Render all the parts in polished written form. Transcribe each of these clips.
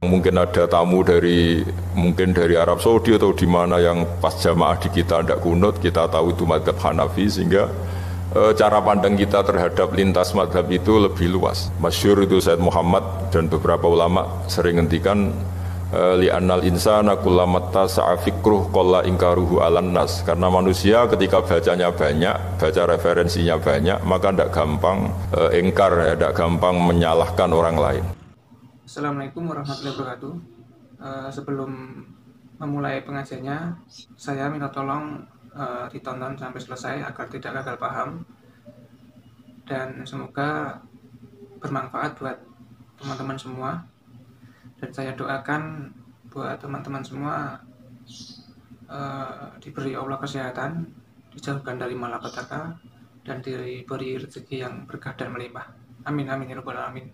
Mungkin ada tamu dari Arab Saudi atau di mana yang pas jamaah di kita tidak kunut, kita tahu itu mazhab Hanafi, sehingga cara pandang kita terhadap lintas mazhab itu lebih luas. Masyhur itu Said Muhammad dan beberapa ulama sering ngendikan li'annal insana kullamatta sa'afikruh qalla ingkaruhu alan nas, karena manusia ketika bacanya banyak, baca referensinya banyak, maka tidak gampang ingkar, tidak gampang menyalahkan orang lain. Assalamualaikum warahmatullahi wabarakatuh. Sebelum memulai pengajiannya, saya minta tolong ditonton sampai selesai agar tidak gagal paham, dan semoga bermanfaat buat teman-teman semua. Dan saya doakan buat teman-teman semua diberi Allah kesehatan, dijauhkan dari malapetaka, dan diberi rezeki yang berkah dan melimpah. Amin amin ya rabbal alamin.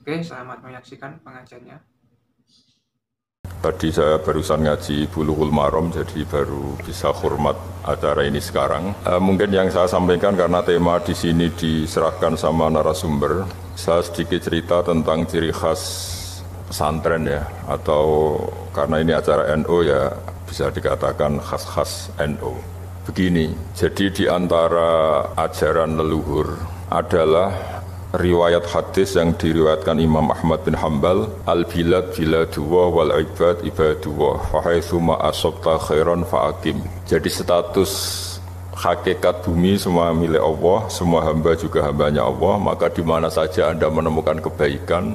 Oke, selamat menyaksikan pengajiannya. Tadi saya barusan ngaji Bulughul Maram, jadi baru bisa hormat acara ini sekarang. Mungkin yang saya sampaikan karena tema di sini diserahkan sama narasumber, saya sedikit cerita tentang ciri khas pesantren ya, atau karena ini acara NU ya bisa dikatakan khas-khas NU. Begini, jadi di antara ajaran leluhur adalah riwayat hadis yang diriwayatkan Imam Ahmad bin Hanbal, al-bilad biladullah wal ibad ibadullah fa haitsu ma asabta khairan fa'aqim. Jadi status hakikat bumi semua milik Allah, semua hamba juga hambanya Allah, maka di mana saja Anda menemukan kebaikan,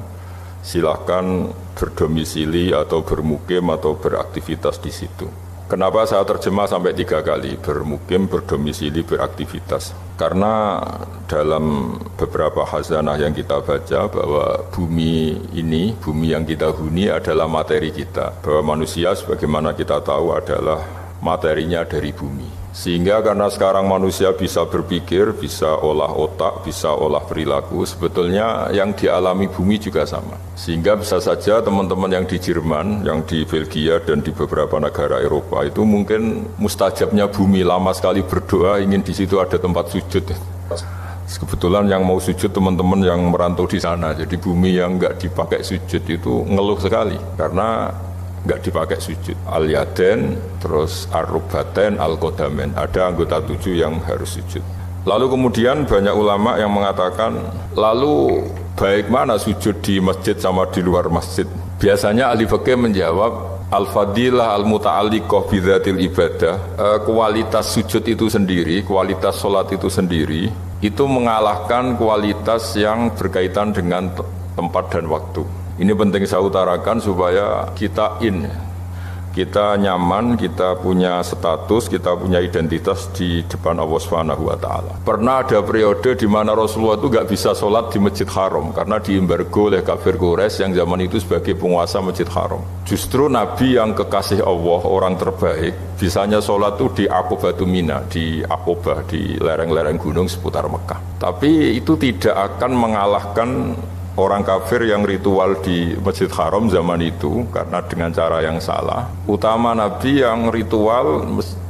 silahkan berdomisili atau bermukim atau beraktivitas di situ. Kenapa saya terjemah sampai 3 kali, bermukim, berdomisili, beraktivitas? Karena dalam beberapa khazanah yang kita baca bahwa bumi ini, bumi yang kita huni adalah materi kita. Bahwa manusia sebagaimana kita tahu adalah materinya dari bumi. Sehingga karena sekarang manusia bisa berpikir, bisa olah otak, bisa olah perilaku, sebetulnya yang dialami bumi juga sama. Sehingga bisa saja teman-teman yang di Jerman, yang di Belgia dan di beberapa negara Eropa itu mungkin mustajabnya bumi, lama sekali berdoa ingin di situ ada tempat sujud. Kebetulan yang mau sujud teman-teman yang merantau di sana, jadi bumi yang nggak dipakai sujud itu ngeluh sekali karena nggak dipakai sujud. Al-yaden, terus ar-rubaten, al-kodamen, ada anggota 7 yang harus sujud. Lalu kemudian banyak ulama yang mengatakan, lalu baik mana sujud di masjid sama di luar masjid? Biasanya ahli fikih menjawab, al-fadilah al-muta'alliqah bidzatil ibadah, kualitas sujud itu sendiri, kualitas sholat itu sendiri, itu mengalahkan kualitas yang berkaitan dengan tempat dan waktu. Ini penting saya utarakan supaya kita kita nyaman, kita punya status, kita punya identitas di depan Allah Subhanahu wa Ta'ala. Pernah ada periode di mana Rasulullah itu nggak bisa sholat di Masjid Haram karena diembargo oleh kafir Quraisy yang zaman itu sebagai penguasa Masjid Haram. Justru Nabi yang kekasih Allah, orang terbaik, bisanya sholat itu di Aqobatu Mina, di Aqobah, di lereng-lereng gunung seputar Mekah. Tapi itu tidak akan mengalahkan orang kafir yang ritual di Masjid Haram zaman itu karena dengan cara yang salah. Utama Nabi yang ritual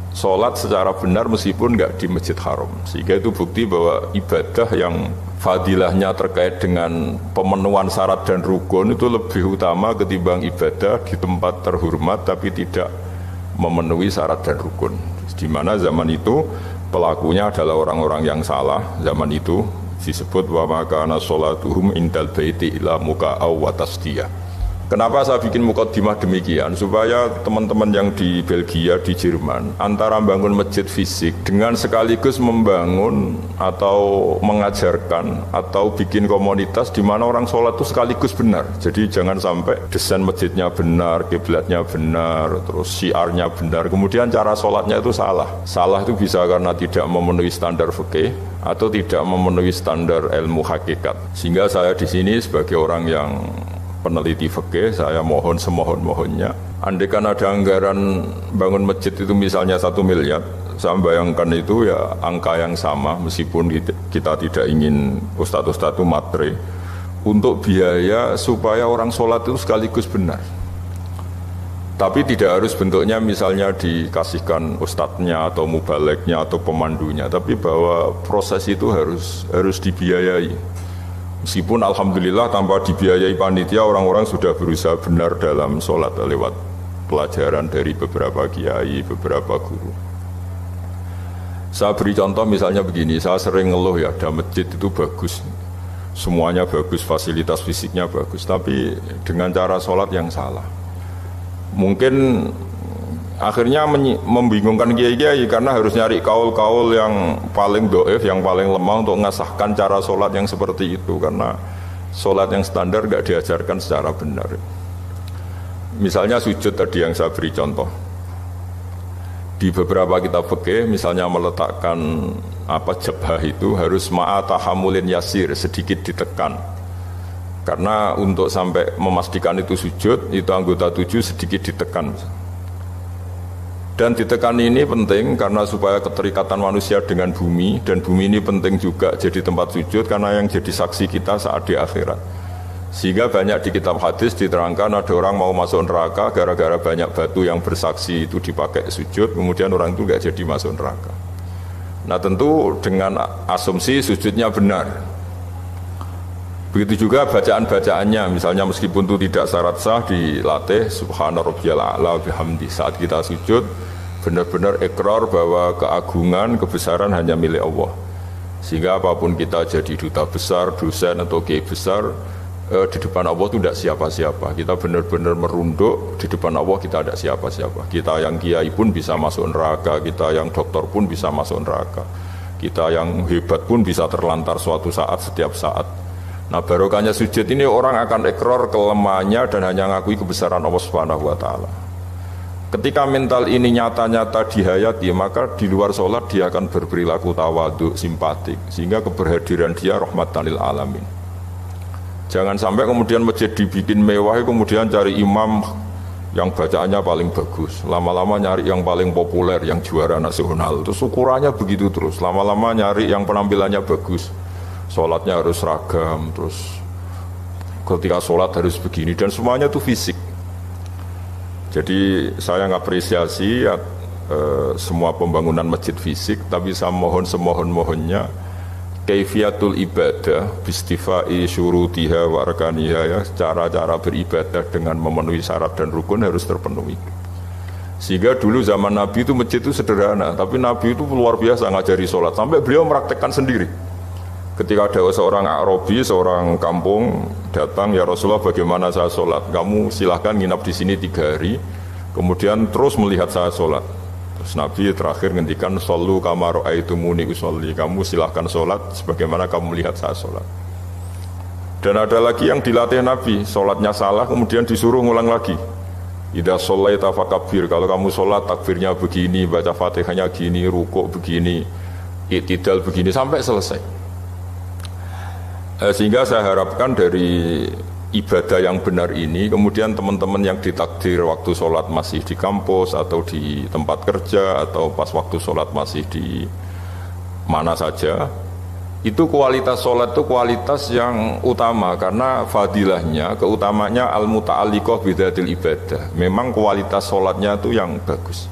sholat secara benar meskipun nggak di Masjid Haram. Sehingga itu bukti bahwa ibadah yang fadilahnya terkait dengan pemenuhan syarat dan rukun itu lebih utama ketimbang ibadah di tempat terhormat tapi tidak memenuhi syarat dan rukun. Di mana zaman itu pelakunya adalah orang-orang yang salah zaman itu. Disebut wa makana sholatuhum indal baiti ila muka'aw wa tasdiyah. Kenapa saya bikin mukadimah demikian? Supaya teman-teman yang di Belgia, di Jerman, antara membangun masjid fisik dengan sekaligus membangun atau mengajarkan atau bikin komunitas di mana orang sholat itu sekaligus benar. Jadi jangan sampai desain masjidnya benar, kiblatnya benar, terus syiarnya benar, kemudian cara sholatnya itu salah. Salah itu bisa karena tidak memenuhi standar fikih atau tidak memenuhi standar ilmu hakikat. Sehingga saya di sini sebagai orang yang peneliti fikih, saya mohon semohon-mohonnya, andaikan ada anggaran bangun masjid itu misalnya 1 miliar, saya bayangkan itu ya angka yang sama, meskipun kita tidak ingin ustadz-ustadz itu matre, untuk biaya supaya orang sholat itu sekaligus benar. Tapi tidak harus bentuknya misalnya dikasihkan ustadznya atau mubaleknya atau pemandunya, tapi bahwa proses itu harus dibiayai Meskipun alhamdulillah tanpa dibiayai panitia, orang-orang sudah berusaha benar dalam sholat lewat pelajaran dari beberapa kiai, beberapa guru. Saya beri contoh misalnya begini, saya sering ngeluh ya, ada masjid itu bagus, semuanya bagus, fasilitas fisiknya bagus, tapi dengan cara sholat yang salah. Mungkin akhirnya membingungkan kiai-kiai karena harus nyari kaul-kaul yang paling doif, yang paling lemah untuk mengasahkan cara sholat yang seperti itu, karena sholat yang standar gak diajarkan secara benar. Misalnya sujud tadi yang saya beri contoh, di beberapa kitab fikih misalnya meletakkan jabhah itu harus ma'atahamulin yasir, sedikit ditekan, karena untuk sampai memastikan itu sujud, itu anggota tujuh sedikit ditekan. Dan ditekan ini penting karena supaya keterikatan manusia dengan bumi, dan bumi ini penting juga jadi tempat sujud karena yang jadi saksi kita saat di akhirat. Sehingga banyak di kitab hadis diterangkan ada orang mau masuk neraka gara-gara banyak batu yang bersaksi itu dipakai sujud, kemudian orang itu nggak jadi masuk neraka. Nah tentu dengan asumsi sujudnya benar. Begitu juga bacaan-bacaannya, misalnya meskipun itu tidak syarat sah, dilatih subhana rabbiyal a'la bihamdi. Saat kita sujud benar-benar ikrar bahwa keagungan, kebesaran hanya milik Allah. Sehingga apapun kita jadi duta besar, dosen atau kiai besar, di depan Allah itu tidak siapa-siapa. Kita benar-benar merunduk, di depan Allah kita tidak siapa-siapa. Kita yang kiai pun bisa masuk neraka, kita yang doktor pun bisa masuk neraka, kita yang hebat pun bisa terlantar suatu saat, setiap saat. Nah barokahnya sujud ini orang akan ikrar kelemahannya dan hanya ngakui kebesaran Allah Subhanahu wa ta'ala. Ketika mental ini nyata-nyata dihayati, maka di luar sholat dia akan berperilaku tawadhu, simpatik, sehingga keberhadiran dia rahmatan lil alamin. Jangan sampai kemudian masjid dibikin mewah, kemudian cari imam yang bacaannya paling bagus, lama-lama nyari yang paling populer, yang juara nasional, terus ukurannya begitu terus, lama-lama nyari yang penampilannya bagus, sholatnya harus seragam, terus ketika sholat harus begini, dan semuanya itu fisik. Jadi saya ngapresiasi semua pembangunan masjid fisik, tapi saya mohon semohon-mohonnya kaifiatul ibadah bistifai syurutiha wa arkaniha, ya, cara-cara beribadah dengan memenuhi syarat dan rukun harus terpenuhi. Sehingga dulu zaman Nabi itu masjid itu sederhana, tapi Nabi itu luar biasa ngajari sholat, sampai beliau meraktekkan sendiri. Ketika ada seorang Arabi, seorang kampung datang, ya Rasulullah bagaimana saya sholat? Kamu silahkan nginap di sini 3 hari, kemudian terus melihat saya sholat. Terus Nabi terakhir ngendikan shollu kama ra'aitumuni usolli, kamu silahkan sholat sebagaimana kamu melihat saya sholat. Dan ada lagi yang dilatih Nabi, sholatnya salah kemudian disuruh ngulang lagi. Idza shallaita fakabbir, kalau kamu sholat takbirnya begini, baca Fatihahnya gini, rukuk begini, i'tidal begini sampai selesai. Sehingga saya harapkan dari ibadah yang benar ini, kemudian teman-teman yang ditakdir waktu sholat masih di kampus atau di tempat kerja atau pas waktu sholat masih di mana saja, itu kualitas sholat itu kualitas yang utama, karena fadilahnya, keutamanya al-muta'alliqah bidatil ibadah. Memang kualitas sholatnya itu yang bagus.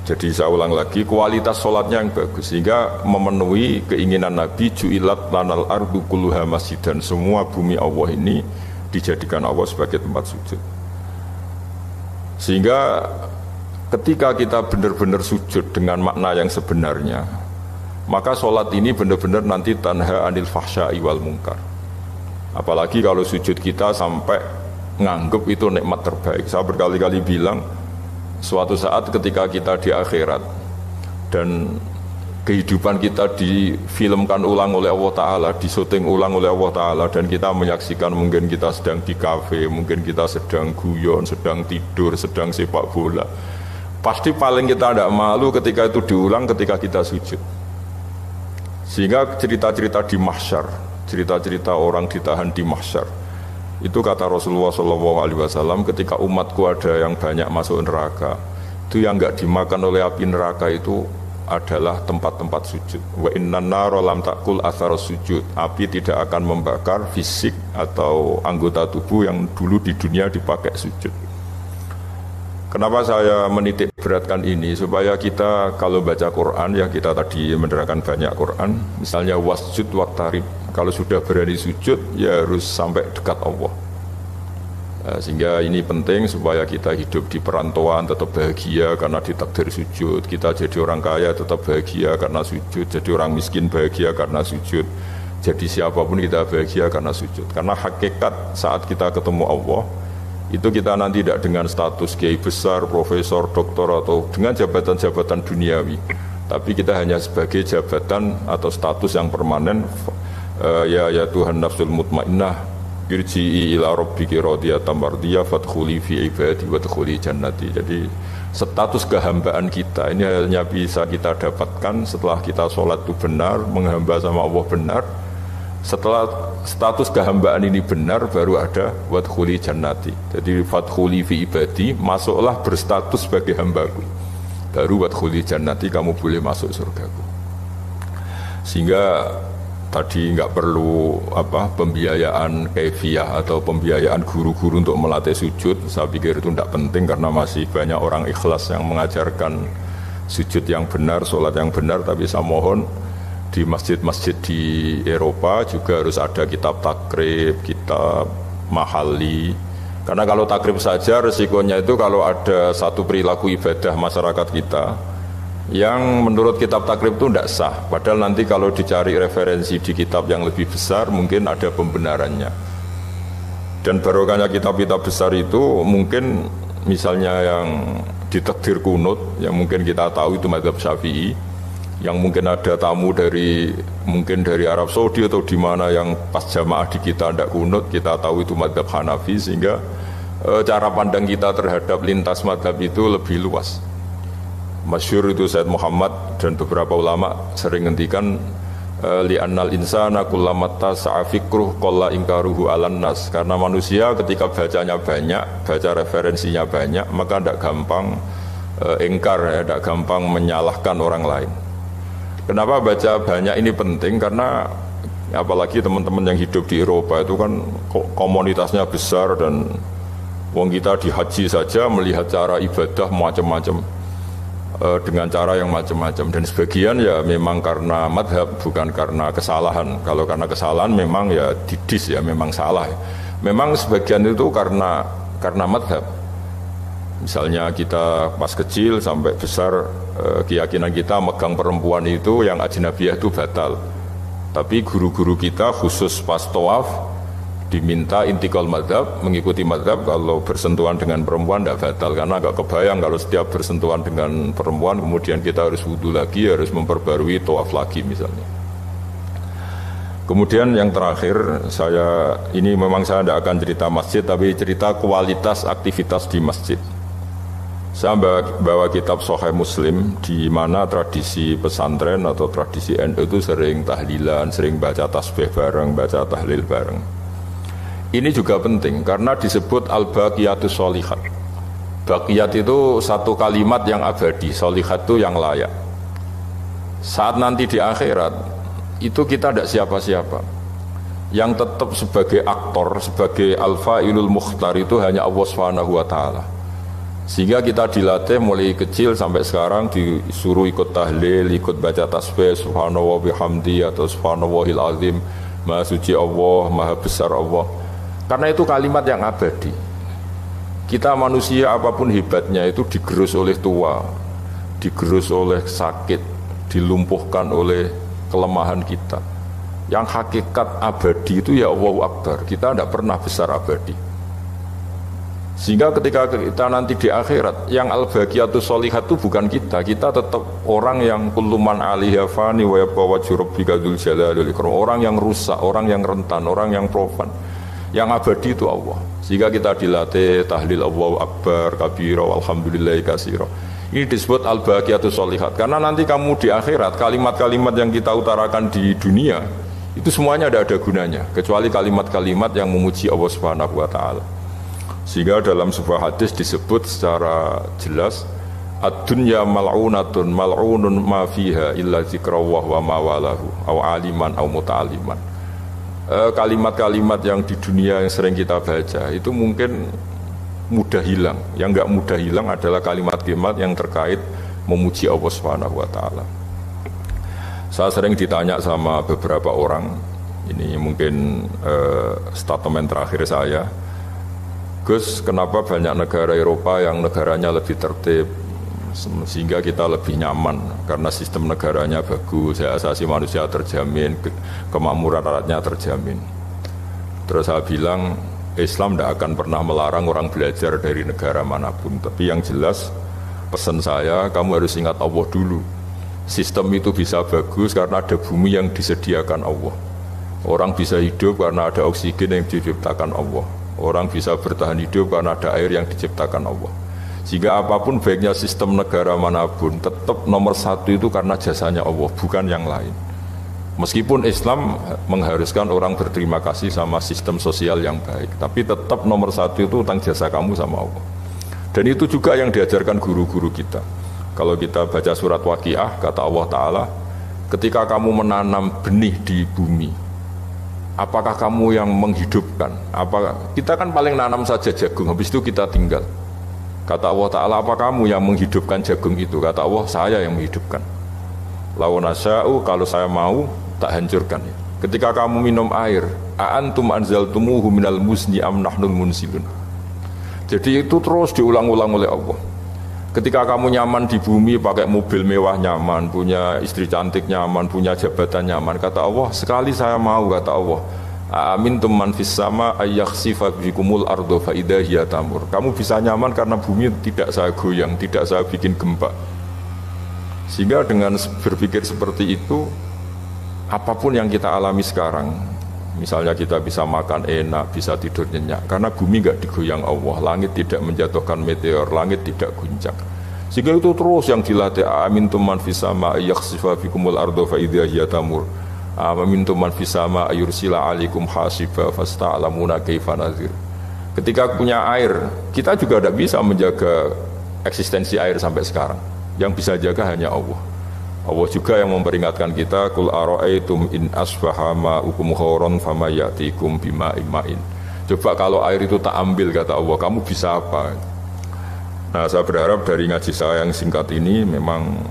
Jadi saya ulang lagi, kualitas sholatnya yang bagus, sehingga memenuhi keinginan Nabi, ju'ilat lanal ardu kulluha masjidan, semua bumi Allah ini dijadikan Allah sebagai tempat sujud. Sehingga ketika kita benar-benar sujud dengan makna yang sebenarnya, maka sholat ini benar-benar nanti tanha anil fahsya'i wal munkar. Apalagi kalau sujud kita sampai nganggep itu nikmat terbaik. Saya berkali-kali bilang, suatu saat ketika kita di akhirat dan kehidupan kita difilmkan ulang oleh Allah Ta'ala, disyuting ulang oleh Allah Ta'ala, dan kita menyaksikan mungkin kita sedang di kafe, mungkin kita sedang guyon, sedang tidur, sedang sepak bola, pasti paling kita tidak malu ketika itu diulang ketika kita sujud. Sehingga cerita-cerita di mahsyar, cerita-cerita orang ditahan di mahsyar, itu kata Rasulullah SAW, ketika umatku ada yang banyak masuk neraka, itu yang enggak dimakan oleh api neraka itu adalah tempat-tempat sujud. Wa innan nara lam takul athar sujud. Api tidak akan membakar fisik atau anggota tubuh yang dulu di dunia dipakai sujud. Kenapa saya menitik beratkan ini? Supaya kita kalau baca Quran, ya kita tadi menerangkan banyak Quran, misalnya wasjud waqtarib, kalau sudah berani sujud ya harus sampai dekat Allah. Sehingga ini penting supaya kita hidup di perantauan tetap bahagia karena ditakdir sujud. Kita jadi orang kaya tetap bahagia karena sujud. Jadi orang miskin bahagia karena sujud. Jadi siapapun kita bahagia karena sujud. Karena hakikat saat kita ketemu Allah, itu kita nanti tidak dengan status kiai besar, profesor, doktor atau dengan jabatan-jabatan duniawi, tapi kita hanya sebagai jabatan atau status yang permanen. Ya Tuhan nafsul mutmainnah irji'i ila rabbiki radiyatan mardiyah fadkhuli fi ibadi wadkhuli jannati. Jadi status kehambaan kita ini hanya bisa kita dapatkan setelah kita sholat itu benar, menghamba sama Allah benar. Setelah status kehambaan ini benar, baru ada wadkhuli jannati. Jadi fadkhuli fi ibadi, masuklah berstatus sebagai hambaku. Baru wadkhuli jannati, kamu boleh masuk surgaku. Sehingga tadi nggak perlu pembiayaan kaifiyah atau pembiayaan guru-guru untuk melatih sujud. Saya pikir itu tidak penting karena masih banyak orang ikhlas yang mengajarkan sujud yang benar, sholat yang benar. Tapi saya mohon di masjid-masjid di Eropa juga harus ada kitab takrib, kitab mahali. Karena kalau takrib saja resikonya itu kalau ada satu perilaku ibadah masyarakat kita yang menurut kitab takrib itu tidak sah. Padahal nanti kalau dicari referensi di kitab yang lebih besar mungkin ada pembenarannya. Dan barokahnya kitab-kitab besar itu mungkin misalnya yang ditakdir kunut, yang mungkin kita tahu itu mazhab Syafi'i, yang mungkin ada tamu mungkin dari Arab Saudi atau di mana yang pas jamaah di kita tidak kunut, kita tahu itu mazhab Hanafi, sehingga cara pandang kita terhadap lintas mazhab itu lebih luas. Masyhur itu Said Muhammad dan beberapa ulama sering ngendikan li'annal insana kullamatta sa'afikruh qalla ingkaruhu alan nas, karena manusia ketika bacanya banyak, baca referensinya banyak, maka tidak gampang ingkar, tidak gampang menyalahkan orang lain. Kenapa baca banyak ini penting? Karena apalagi teman-teman yang hidup di Eropa itu kan komunitasnya besar, dan wong kita di haji saja melihat cara ibadah macam-macam, dengan cara yang macam-macam, dan sebagian ya memang karena madhab, bukan karena kesalahan. Kalau karena kesalahan memang ya didis, ya memang salah. Memang sebagian itu karena madhab. Misalnya kita pas kecil sampai besar, keyakinan kita megang perempuan itu yang ajnabiyah itu batal. Tapi guru-guru kita khusus pas tawaf diminta intikal madhab, mengikuti madhab. Kalau bersentuhan dengan perempuan tidak batal, karena agak kebayang kalau setiap bersentuhan dengan perempuan kemudian kita harus wudhu lagi, harus memperbarui tawaf lagi misalnya. Kemudian yang terakhir, ini memang saya tidak akan cerita masjid, tapi cerita kualitas aktivitas di masjid. Saya bawa kitab Sahih Muslim, di mana tradisi pesantren atau tradisi NU itu sering tahlilan, sering baca tasbih bareng, baca tahlil bareng. Ini juga penting karena disebut al-baqiyatus sholihat. Baqiyat itu satu kalimat yang abadi, sholihat itu yang layak. Saat nanti di akhirat itu kita tidak siapa-siapa. Yang tetap sebagai aktor, sebagai al-fa'ilul mukhtar itu hanya Allah Subhanahu wa ta'ala. Sehingga kita dilatih mulai kecil sampai sekarang disuruh ikut tahlil, ikut baca tasbih subhanallah bihamdi atau subhanallahil azim, maha suci Allah, maha besar Allah. Karena itu kalimat yang abadi. Kita manusia apapun hebatnya itu digerus oleh tua, digerus oleh sakit, dilumpuhkan oleh kelemahan kita. Yang hakikat abadi itu ya Allahu Akbar. Kita tidak pernah besar abadi. Sehingga ketika kita nanti di akhirat, yang al-baqiyatus sholihat itu bukan kita tetap orang yang kulluman 'alaiha fani wa yabqa wajhu rabbika dzul jalali wal ikram, orang yang rusak, orang yang rentan, orang yang profan. Yang abadi itu Allah. Sehingga kita dilatih tahlil Allahu Akbar kabira walhamdulillahi katsira. Ini disebut al-baqiyatus sholihat. Karena nanti kamu di akhirat, kalimat-kalimat yang kita utarakan di dunia itu semuanya tidak ada gunanya kecuali kalimat-kalimat yang memuji Allah Subhanahu wa taala. Sehingga dalam sebuah hadis disebut secara jelas, ad-dunya mal'unatun mal'unun ma fiha illa zikrullah wa ma walahu aw aliman aw muta'aliman. Kalimat-kalimat yang di dunia yang sering kita baca itu mungkin mudah hilang. Yang nggak mudah hilang adalah kalimat-kalimat yang terkait memuji Allah Subhanahu wa taala. Saya sering ditanya sama beberapa orang, ini mungkin statement terakhir saya, Gus, kenapa banyak negara Eropa yang negaranya lebih tertib sehingga kita lebih nyaman karena sistem negaranya bagus, hak asasi manusia terjamin, kemakmuran rakyatnya terjamin. Terus saya bilang Islam tidak akan pernah melarang orang belajar dari negara manapun, tapi yang jelas pesan saya, kamu harus ingat Allah dulu. Sistem itu bisa bagus karena ada bumi yang disediakan Allah. Orang bisa hidup karena ada oksigen yang diciptakan Allah. Orang bisa bertahan hidup karena ada air yang diciptakan Allah. Sehingga apapun baiknya sistem negara manapun, tetap nomor satu itu karena jasanya Allah, bukan yang lain. Meskipun Islam mengharuskan orang berterima kasih sama sistem sosial yang baik, tapi tetap nomor satu itu tentang jasa kamu sama Allah. Dan itu juga yang diajarkan guru-guru kita. Kalau kita baca surat Waqiah, kata Allah Ta'ala, ketika kamu menanam benih di bumi, apakah kamu yang menghidupkan? Kita kan paling nanam saja jagung, habis itu kita tinggal. Kata Allah Ta'ala, apa kamu yang menghidupkan jagung itu? Kata Allah, saya yang menghidupkan. Lau nasya'u, kalau saya mau, tak hancurkan. Ketika kamu minum air, a'antum anzaltumuhu minal muzni am nahnul munsilun. Jadi itu terus diulang-ulang oleh Allah. Ketika kamu nyaman di bumi, pakai mobil mewah nyaman, punya istri cantik nyaman, punya jabatan nyaman, kata Allah, sekali saya mau, kata Allah, amintum man fis sama ayyakhsifa bikumul ardo fa idza hiya tamur. Kamu bisa nyaman karena bumi tidak saya goyang, tidak saya bikin gempa. Sehingga dengan berpikir seperti itu, apapun yang kita alami sekarang, misalnya kita bisa makan enak, bisa tidur nyenyak, karena bumi enggak digoyang Allah, langit tidak menjatuhkan meteor, langit tidak guncang. Sehingga itu terus yang dilatih, amintum man fis sama yakhsifa bikumul ardo fa idza hiya tamur. Amintum man fis sama ayursila alaikum hasiba fasta'lamuna kaifa nazir. Ketika punya air, kita juga tidak bisa menjaga eksistensi air sampai sekarang. Yang bisa jaga hanya Allah. Allah juga yang memperingatkan kita, qul ara'aitum in asbaha ma'ukum khauran famayatikum bima'in ma'in. Coba kalau air itu tak ambil, kata Allah, kamu bisa apa? Nah, saya berharap dari ngaji saya yang singkat ini, memang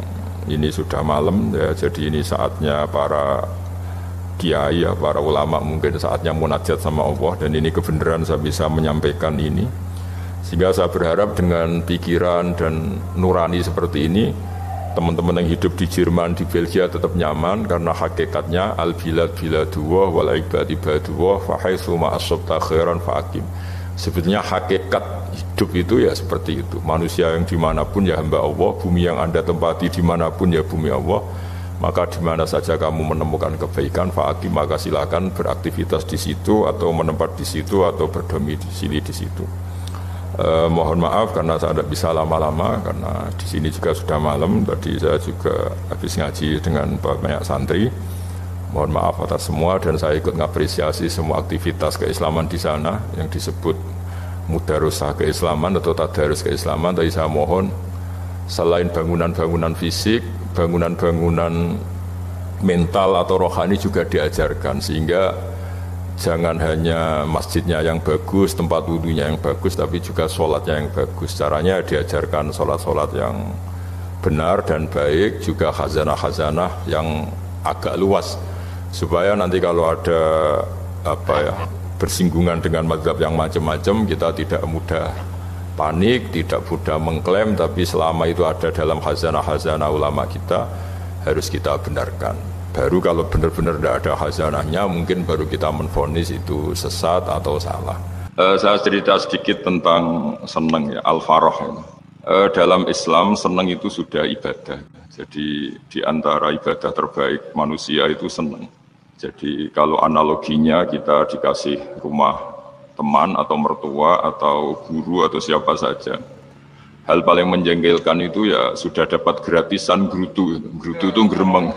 ini sudah malam ya, jadi ini saatnya para kiai ya, para ulama mungkin saatnya munajat sama Allah, dan ini kebenaran saya bisa menyampaikan ini. Sehingga saya berharap dengan pikiran dan nurani seperti ini, teman-teman yang hidup di Jerman, di Belgia tetap nyaman, karena hakikatnya al-bilad biladullah wal ibad ibadullah fa haitsu ma asabta khairan fa aqim. Sebetulnya hakikat hidup itu ya seperti itu. Manusia yang dimanapun ya hamba Allah, bumi yang Anda tempati dimanapun ya bumi Allah. Maka di mana saja kamu menemukan kebaikan, fa aqim, maka silakan beraktivitas di situ atau menempat di situ atau berdomisili di situ. Mohon maaf karena saya tidak bisa lama-lama, karena di sini juga sudah malam. Tadi saya juga habis ngaji dengan banyak santri. Mohon maaf atas semua, dan saya ikut mengapresiasi semua aktivitas keislaman di sana yang disebut mudarosah keislaman atau tadarus keislaman. Tadi saya mohon, selain bangunan-bangunan fisik, bangunan-bangunan mental atau rohani juga diajarkan, sehingga jangan hanya masjidnya yang bagus, tempat wudunya yang bagus, tapi juga sholatnya yang bagus. Caranya diajarkan sholat-sholat yang benar dan baik, juga khazanah-khazanah yang agak luas, supaya nanti kalau ada bersinggungan dengan mazhab yang macam-macam, kita tidak mudah panik, tidak mudah mengklaim, tapi selama itu ada dalam khazanah-khazanah ulama kita, harus kita benarkan. Baru kalau benar-benar tidak ada khazanahnya, mungkin baru kita menvonis itu sesat atau salah. Saya cerita sedikit tentang seneng ya, al-farah. Dalam Islam seneng itu sudah ibadah. Jadi di antara ibadah terbaik manusia itu seneng. Jadi kalau analoginya kita dikasih rumah teman atau mertua atau guru atau siapa saja, hal paling menjengkelkan itu ya sudah dapat gratisan gerutu. Gerutu itu geremeng.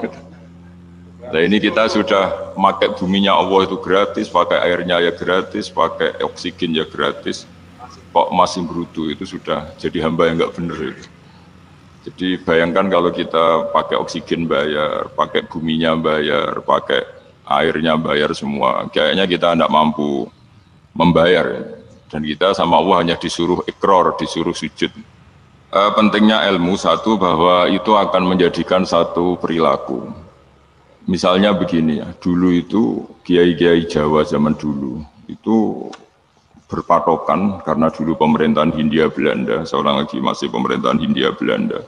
Nah ini kita sudah pakai buminya Allah itu gratis, pakai airnya ya gratis, pakai oksigen ya gratis, kok masih gerutu, itu sudah jadi hamba yang nggak bener itu. Jadi bayangkan kalau kita pakai oksigen bayar, pakai buminya bayar, pakai airnya bayar semua, kayaknya kita tidak mampu membayar. Dan kita sama Allah hanya disuruh ikrar, disuruh sujud. Pentingnya ilmu satu bahwa itu akan menjadikan satu perilaku. Misalnya begini ya, dulu itu kiai-kiai Jawa zaman dulu itu berpatokan karena dulu pemerintahan Hindia Belanda, seorang lagi masih pemerintahan Hindia Belanda.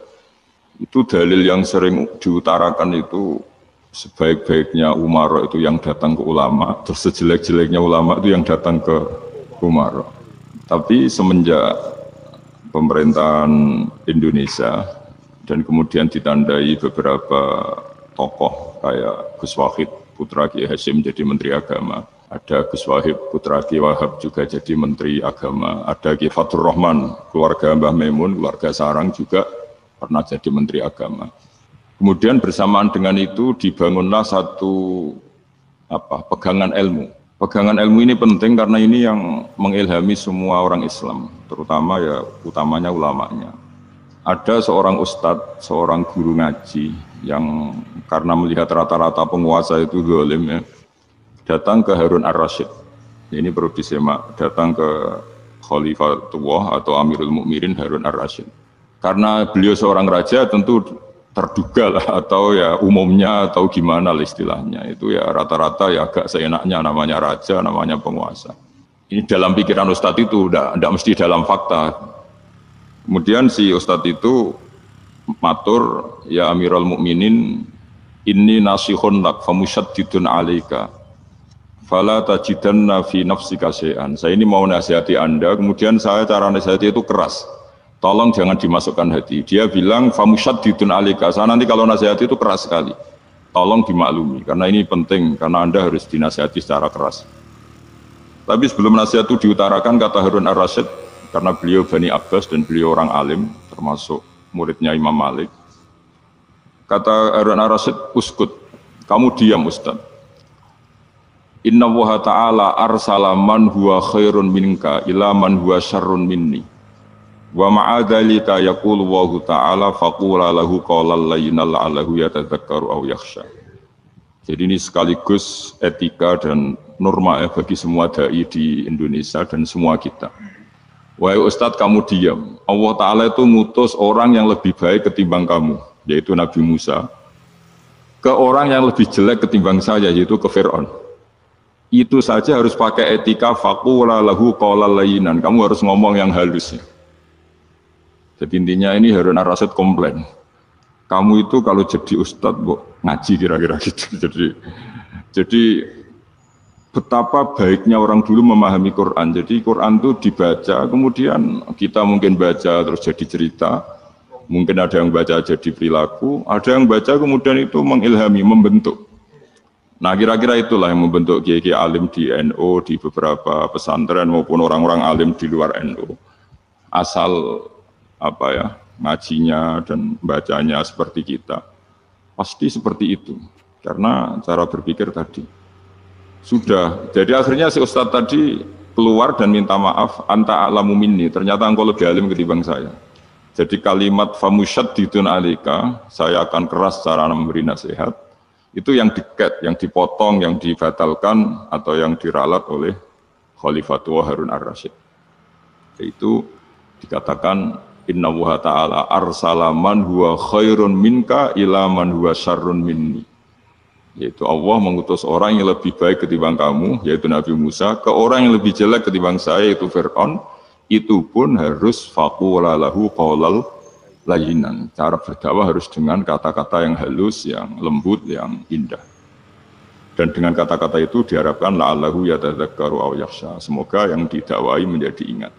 Itu dalil yang sering diutarakan itu sebaik-baiknya umara itu yang datang ke ulama, terus sejelek-jeleknya ulama itu yang datang ke umara. Tapi semenjak pemerintahan Indonesia dan kemudian ditandai beberapa tokoh kayak Gus Wahid putra Kiai Hasyim jadi Menteri Agama, ada Gus Wahid putra Kiai Wahab juga jadi Menteri Agama, ada Kiai Fathur Rahman keluarga Mbah Memun, keluarga Sarang juga pernah jadi Menteri Agama. Kemudian bersamaan dengan itu dibangunlah satu pegangan ilmu. Pegangan ilmu ini penting karena ini yang mengilhami semua orang Islam, terutama ya utamanya ulamanya. Ada seorang ustadz, seorang guru ngaji yang karena melihat rata-rata penguasa itu zalim ya, datang ke Harun ar-Rasyid. Ini perlu disemak, datang ke Khalifatullah atau Amirul Mukminin Harun ar-Rasyid. Karena beliau seorang raja tentu terduga lah atau ya umumnya atau gimana lah istilahnya itu ya rata-rata ya agak seenaknya namanya raja, namanya penguasa. Ini dalam pikiran ustadz itu tidak mesti dalam fakta. Kemudian si ustadz itu matur, ya Amirul Mukminin, inni nasihun lak famusyaddidun alaika fala tajidanna fi nafsika syai'an. Saya ini mau nasihati Anda, kemudian saya cara nasihati itu keras. Tolong jangan dimasukkan hati. Dia bilang famusyaddidun alika. Saya nanti kalau nasihati itu keras sekali. Tolong dimaklumi karena ini penting karena Anda harus dinasihati secara keras. Tapi sebelum nasihat itu diutarakan kata Harun ar-Rasyid karena beliau Bani Abbas dan beliau orang alim termasuk muridnya Imam Malik. Kata Harun ar-Rasyid, uskut. Kamu diam Ustaz. Inna Allaha ta'ala arsala man huwa khairun minka ila man huwa syarrun minni. Wa ma'adzalika yaqulu Allahu ta'ala faqula lahu qawlan layyinan la'allahu yatadzakkaru aw yakhsha. Jadi ini sekaligus etika dan norma bagi semua dai di Indonesia dan semua kita. Wahai Ustadz kamu diam. Allah Ta'ala itu ngutus orang yang lebih baik ketimbang kamu, yaitu Nabi Musa, ke orang yang lebih jelek ketimbang saya, yaitu ke Fir'aun. Itu saja harus pakai etika faqula lahu qawlan layyinan. Kamu harus ngomong yang halus. Jadi intinya ini Harun ar-Rasyid komplain. Kamu itu kalau jadi ustadz, ngaji kira-kira gitu. Jadi betapa baiknya orang dulu memahami Quran. Jadi Quran itu dibaca, kemudian kita mungkin baca terus jadi cerita. Mungkin ada yang baca jadi perilaku, ada yang baca kemudian itu mengilhami, membentuk. Nah kira-kira itulah yang membentuk kiai-kiai alim di NU, di beberapa pesantren maupun orang-orang alim di luar NU. Asal ngajinya dan bacanya seperti kita, pasti seperti itu karena cara berpikir tadi sudah. Jadi akhirnya si ustadz tadi keluar dan minta maaf, anta a'lamu minni, ternyata engkau lebih alim ketimbang saya. Jadi kalimat famusyaddidun alika, saya akan keras cara memberi nasihat, itu yang diket, yang dipotong, yang dibatalkan atau yang diralat oleh Khalifatullah Harun ar-Rasyid. Itu dikatakan Inna Allaha ta'ala arsala man huwa khairun minka ila man huwa syarrun minni. Yaitu Allah mengutus orang yang lebih baik ketimbang kamu, yaitu Nabi Musa, ke orang yang lebih jelek ketimbang saya, yaitu Fir'aun. Itu pun harus faqula lahu qawlal layyinan. Cara berdakwah harus dengan kata-kata yang halus, yang lembut, yang indah. Dan dengan kata-kata itu diharapkan la'allahu yatadzakkaru aw yakhsha. Semoga yang didakwai menjadi ingat.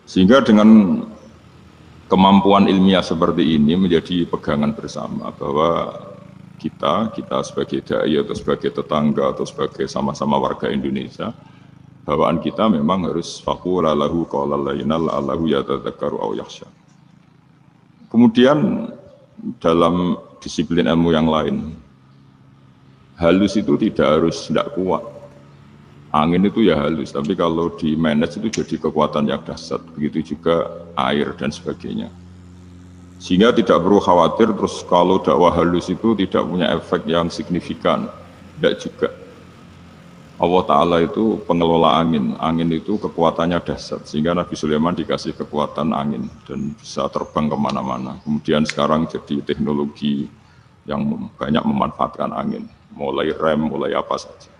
Sehingga dengan kemampuan ilmiah seperti ini menjadi pegangan bersama bahwa kita sebagai dai atau sebagai tetangga atau sebagai sama-sama warga Indonesia, bawaan kita memang harus faqula lahu qawlan layyinan la'allahu yatadzakkaru aw yakhsha. Kemudian dalam disiplin ilmu yang lain, halus itu tidak kuat. Angin itu ya halus, tapi kalau di manage itu jadi kekuatan yang dahsyat. Begitu juga air dan sebagainya. Sehingga tidak perlu khawatir terus kalau dakwah halus itu tidak punya efek yang signifikan. Tidak juga. Allah Ta'ala itu pengelola angin. Angin itu kekuatannya dahsyat, sehingga Nabi Sulaiman dikasih kekuatan angin dan bisa terbang kemana-mana. Kemudian sekarang jadi teknologi yang banyak memanfaatkan angin, mulai rem, mulai apa saja.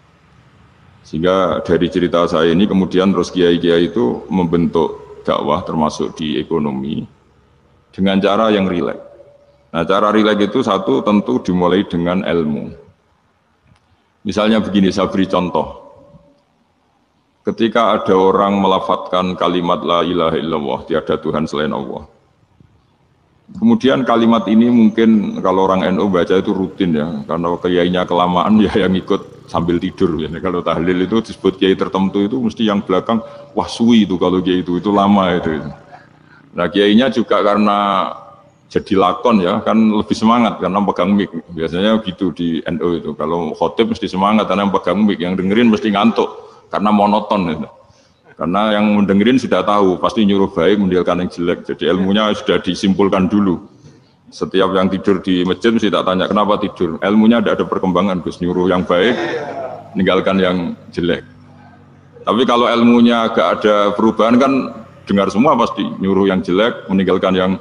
Sehingga dari cerita saya ini kemudian terus kiai-kiai itu membentuk dakwah termasuk di ekonomi dengan cara yang rileks. Nah, cara rileks itu satu tentu dimulai dengan ilmu. Misalnya begini, saya beri contoh. Ketika ada orang melafadzkan kalimat la ilaha illallah, tiada Tuhan selain Allah. Kemudian kalimat ini mungkin kalau orang NU baca itu rutin ya, karena kiainya kelamaan ya yang ikut sambil tidur. Ya. Kalau tahlil itu disebut kiai tertentu itu mesti yang belakang, wah suwi itu kalau kiai itu lama itu. Nah kiainya juga karena jadi lakon ya, kan lebih semangat karena pegang mic. Biasanya gitu di NU itu. Kalau khotib mesti semangat karena pegang mic, yang dengerin mesti ngantuk karena monoton itu. Karena yang mendengerin sudah tahu, pasti nyuruh baik, meninggalkan yang jelek. Jadi ilmunya sudah disimpulkan dulu. Setiap yang tidur di masjid mesti tak tanya kenapa tidur. Ilmunya ada perkembangan, Gus, nyuruh yang baik, meninggalkan yang jelek. Tapi kalau ilmunya agak ada perubahan kan dengar semua pasti nyuruh yang jelek, meninggalkan yang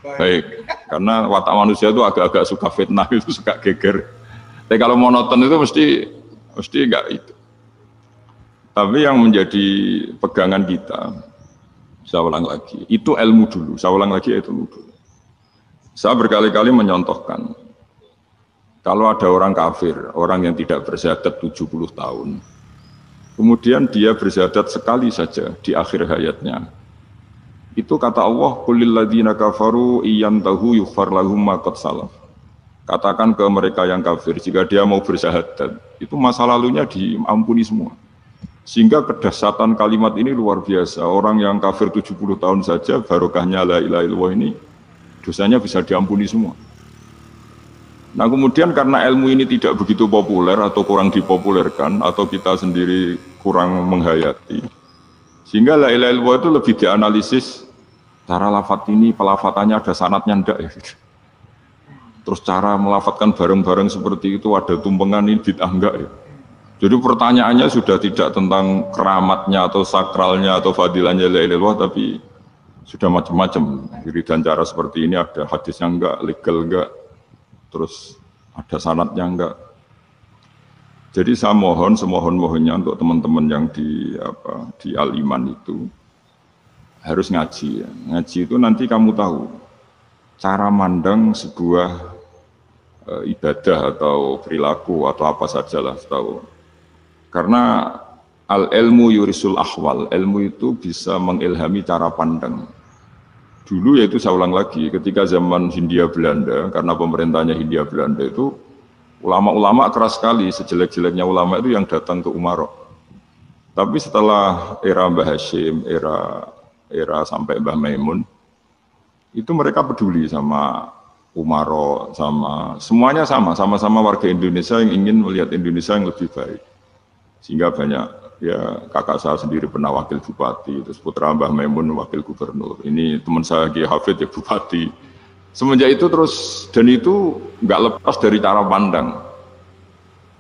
baik, karena watak manusia itu agak-agak suka fitnah, itu suka geger. Tapi kalau monoton itu mesti enggak itu. Tapi yang menjadi pegangan kita, saya ulang lagi, itu ilmu dulu. Saya ulang lagi itu ilmu dulu. Saya berkali-kali menyontohkan, kalau ada orang kafir, orang yang tidak bersyahadat 70 tahun, kemudian dia bersyahadat sekali saja di akhir hayatnya. Itu kata Allah, qulil ladzina kafaru iyantahu yughfar lahum ma qad salaf. Katakan ke mereka yang kafir, jika dia mau bersyahadat, itu masa lalunya diampuni semua. Sehingga kedahsyatan kalimat ini luar biasa. Orang yang kafir 70 tahun saja, barokahnya la ilaha illallah ini, dosanya bisa diampuni semua. Nah kemudian karena ilmu ini tidak begitu populer atau kurang dipopulerkan, atau kita sendiri kurang menghayati, sehingga la ilaha illallah itu lebih dianalisis, cara lafadz ini pelafatannya ada sanadnya enggak ya. Terus cara melafatkan bareng-bareng seperti itu ada tumpengan ini bid'ah enggak ya. Jadi pertanyaannya sudah tidak tentang keramatnya atau sakralnya atau fadilahnya la ilaha illallah, tapi sudah macam-macam. Wiridan cara seperti ini ada hadisnya enggak, legal enggak, terus ada sanadnya enggak. Jadi saya mohon semohon-mohonnya untuk teman-teman yang di Al-Iman itu harus ngaji ya. Ngaji itu nanti kamu tahu cara mandang sebuah ibadah atau perilaku atau apa sajalah tahu. Karena al-ilmu yurisul ahwal, ilmu itu bisa mengilhami cara pandang. Dulu yaitu saya ulang lagi, ketika zaman Hindia Belanda, karena pemerintahnya Hindia Belanda itu ulama-ulama keras sekali, sejelek-jeleknya ulama itu yang datang ke Umarok. Tapi setelah era Mbah Hashim, era sampai Mbah Maimun, itu mereka peduli sama Umarok, semuanya sama-sama warga Indonesia yang ingin melihat Indonesia yang lebih baik. Sehingga banyak, ya kakak saya sendiri pernah wakil bupati, terus putra Mbah Maimun wakil gubernur. Ini teman saya Kiai Hafid ya bupati. Semenjak itu terus, dan itu nggak lepas dari cara pandang.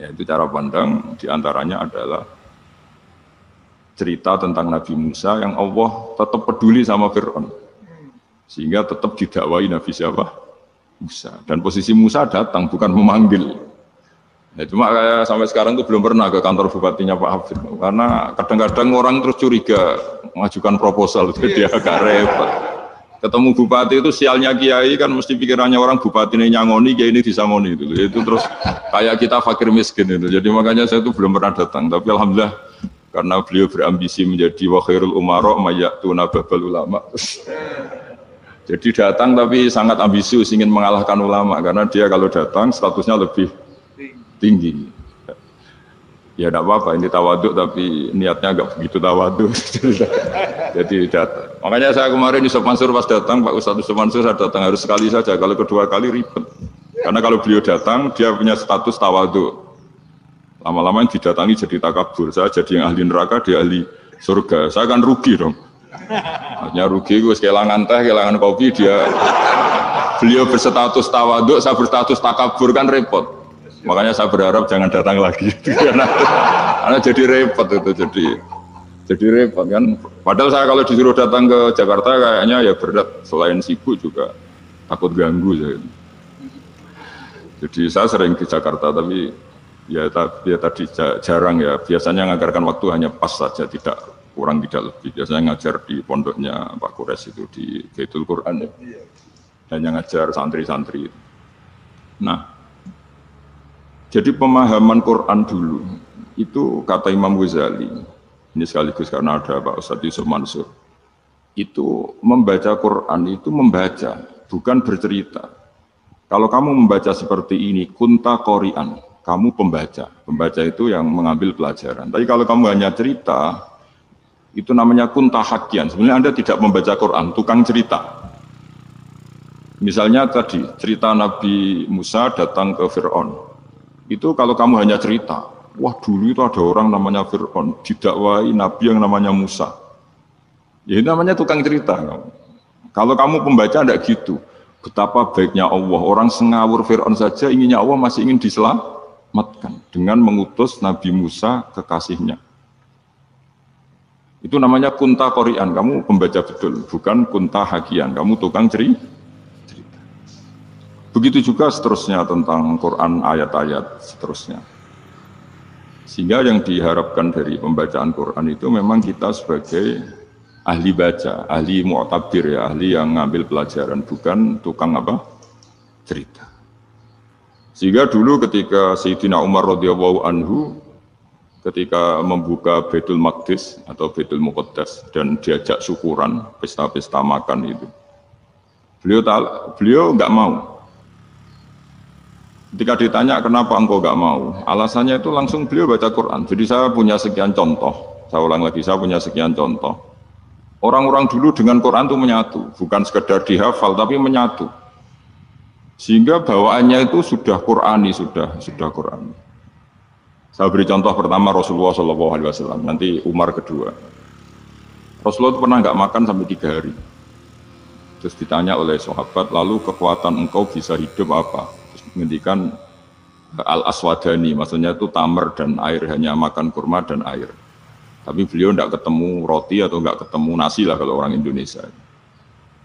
Ya, itu cara pandang diantaranya adalah cerita tentang Nabi Musa yang Allah tetap peduli sama Fir'aun. Sehingga tetap didakwai Nabi siapa? Musa. Dan posisi Musa datang, bukan memanggil. Ya, cuma kayak sampai sekarang itu belum pernah ke kantor bupatinya Pak Hafid. Karena kadang-kadang orang terus curiga mengajukan proposal, jadi agak repot. Ketemu bupati itu sialnya kiai kan mesti pikirannya orang bupati ini nyangoni, kiai ini disangoni itu terus kayak kita fakir miskin itu. Jadi makanya saya itu belum pernah datang. Tapi alhamdulillah karena beliau berambisi menjadi wa khairul umara mayyatuna babal ulama. Jadi datang tapi sangat ambisius ingin mengalahkan ulama karena dia kalau datang statusnya lebih tinggi. Ya tidak apa-apa, ini tawaduk tapi niatnya agak begitu tawaduk. Jadi datang. Makanya saya kemarin Yusuf Mansur pas datang, Pak Ustadz Yusuf Mansur saya datang harus sekali saja, kalau kedua kali ribet. Karena kalau beliau datang, dia punya status tawaduk. Lama-lama yang didatangi jadi takabur, saya jadi yang ahli neraka, dia ahli surga. Saya kan rugi dong. Artinya rugi, gue kehilangan teh, kehilangan kopi, beliau berstatus tawaduk, saya berstatus takabur kan repot. Makanya saya berharap jangan datang lagi. Karena jadi repot itu jadi repot kan. Padahal saya kalau disuruh datang ke Jakarta kayaknya ya berat, selain sibuk juga takut ganggu saya. Jadi saya sering di Jakarta tapi ya tadi jarang ya. Biasanya ngajarkan waktu hanya pas saja, tidak kurang tidak lebih. Biasanya ngajar di pondoknya Pak Kures itu di Baitul Quran ya. Hanya ngajar santri-santri. Nah, jadi pemahaman Quran dulu itu kata Imam Ghazali. Ini sekaligus karena ada Pak Ustadz Yusuf Mansur. Itu membaca Quran itu membaca, bukan bercerita. Kalau kamu membaca seperti ini, kunta qori'an, kamu pembaca. Pembaca itu yang mengambil pelajaran. Tapi kalau kamu hanya cerita, itu namanya kunta hakian. Sebenarnya Anda tidak membaca Quran, tukang cerita. Misalnya tadi, cerita Nabi Musa datang ke Fir'aun. Itu kalau kamu hanya cerita, wah dulu itu ada orang namanya Fir'aun, didakwai Nabi yang namanya Musa. Ya ini namanya tukang cerita. Kalau kamu pembaca tidak gitu. Betapa baiknya Allah, orang sengawur Fir'aun saja inginnya Allah masih ingin diselamatkan dengan mengutus Nabi Musa kekasihnya. Itu namanya kunta qori'an, kamu pembaca betul, bukan kunta hakian, kamu tukang cerita. Begitu juga seterusnya tentang Quran ayat-ayat seterusnya. Sehingga yang diharapkan dari pembacaan Quran itu memang kita sebagai ahli baca, ahli mu'tabir ya, ahli yang ngambil pelajaran, bukan tukang apa? Cerita. Sehingga dulu ketika Sayyidina Umar radhiyallahu anhu ketika membuka Baitul Maqdis atau Baitul Muqaddas dan diajak syukuran, pesta-pesta makan itu. Beliau enggak mau. Ketika ditanya kenapa engkau enggak mau, alasannya itu langsung beliau baca Quran. Jadi saya punya sekian contoh, saya ulang lagi, saya punya sekian contoh. Orang-orang dulu dengan Quran itu menyatu, bukan sekedar dihafal tapi menyatu. Sehingga bawaannya itu sudah Qurani, sudah Qurani. Saya beri contoh pertama Rasulullah SAW, nanti Umar kedua. Rasulullah itu pernah enggak makan sampai 3 hari. Terus ditanya oleh sahabat, lalu kekuatan engkau bisa hidup apa? Menghentikan al-aswadani, maksudnya itu tamar dan air, hanya makan kurma dan air. Tapi beliau tidak ketemu roti atau tidak ketemu nasi lah kalau orang Indonesia.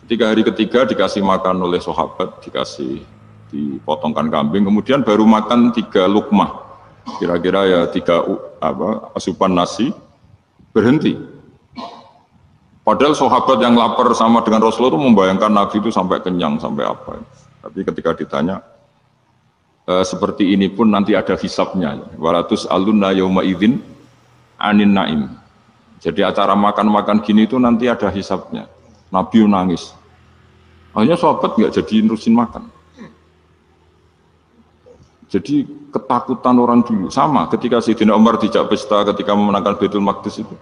Ketika hari ketiga dikasih makan oleh sahabat, dikasih dipotongkan kambing, kemudian baru makan 3 lukmah, kira-kira ya 3 asupan nasi, berhenti. Padahal sahabat yang lapar sama dengan Rasulullah itu membayangkan Nabi itu sampai kenyang, sampai apa. Tapi ketika ditanya, seperti ini pun nanti ada hisabnya. Walatus alunna yauma idzin anin naim. Jadi acara makan-makan gini itu nanti ada hisabnya. Nabi nangis. Akhirnya sahabat nggak jadi nerusin makan. Jadi ketakutan orang dulu sama ketika Sayyidina Umar dijak pesta ketika memenangkan Baitul Maqdis itu.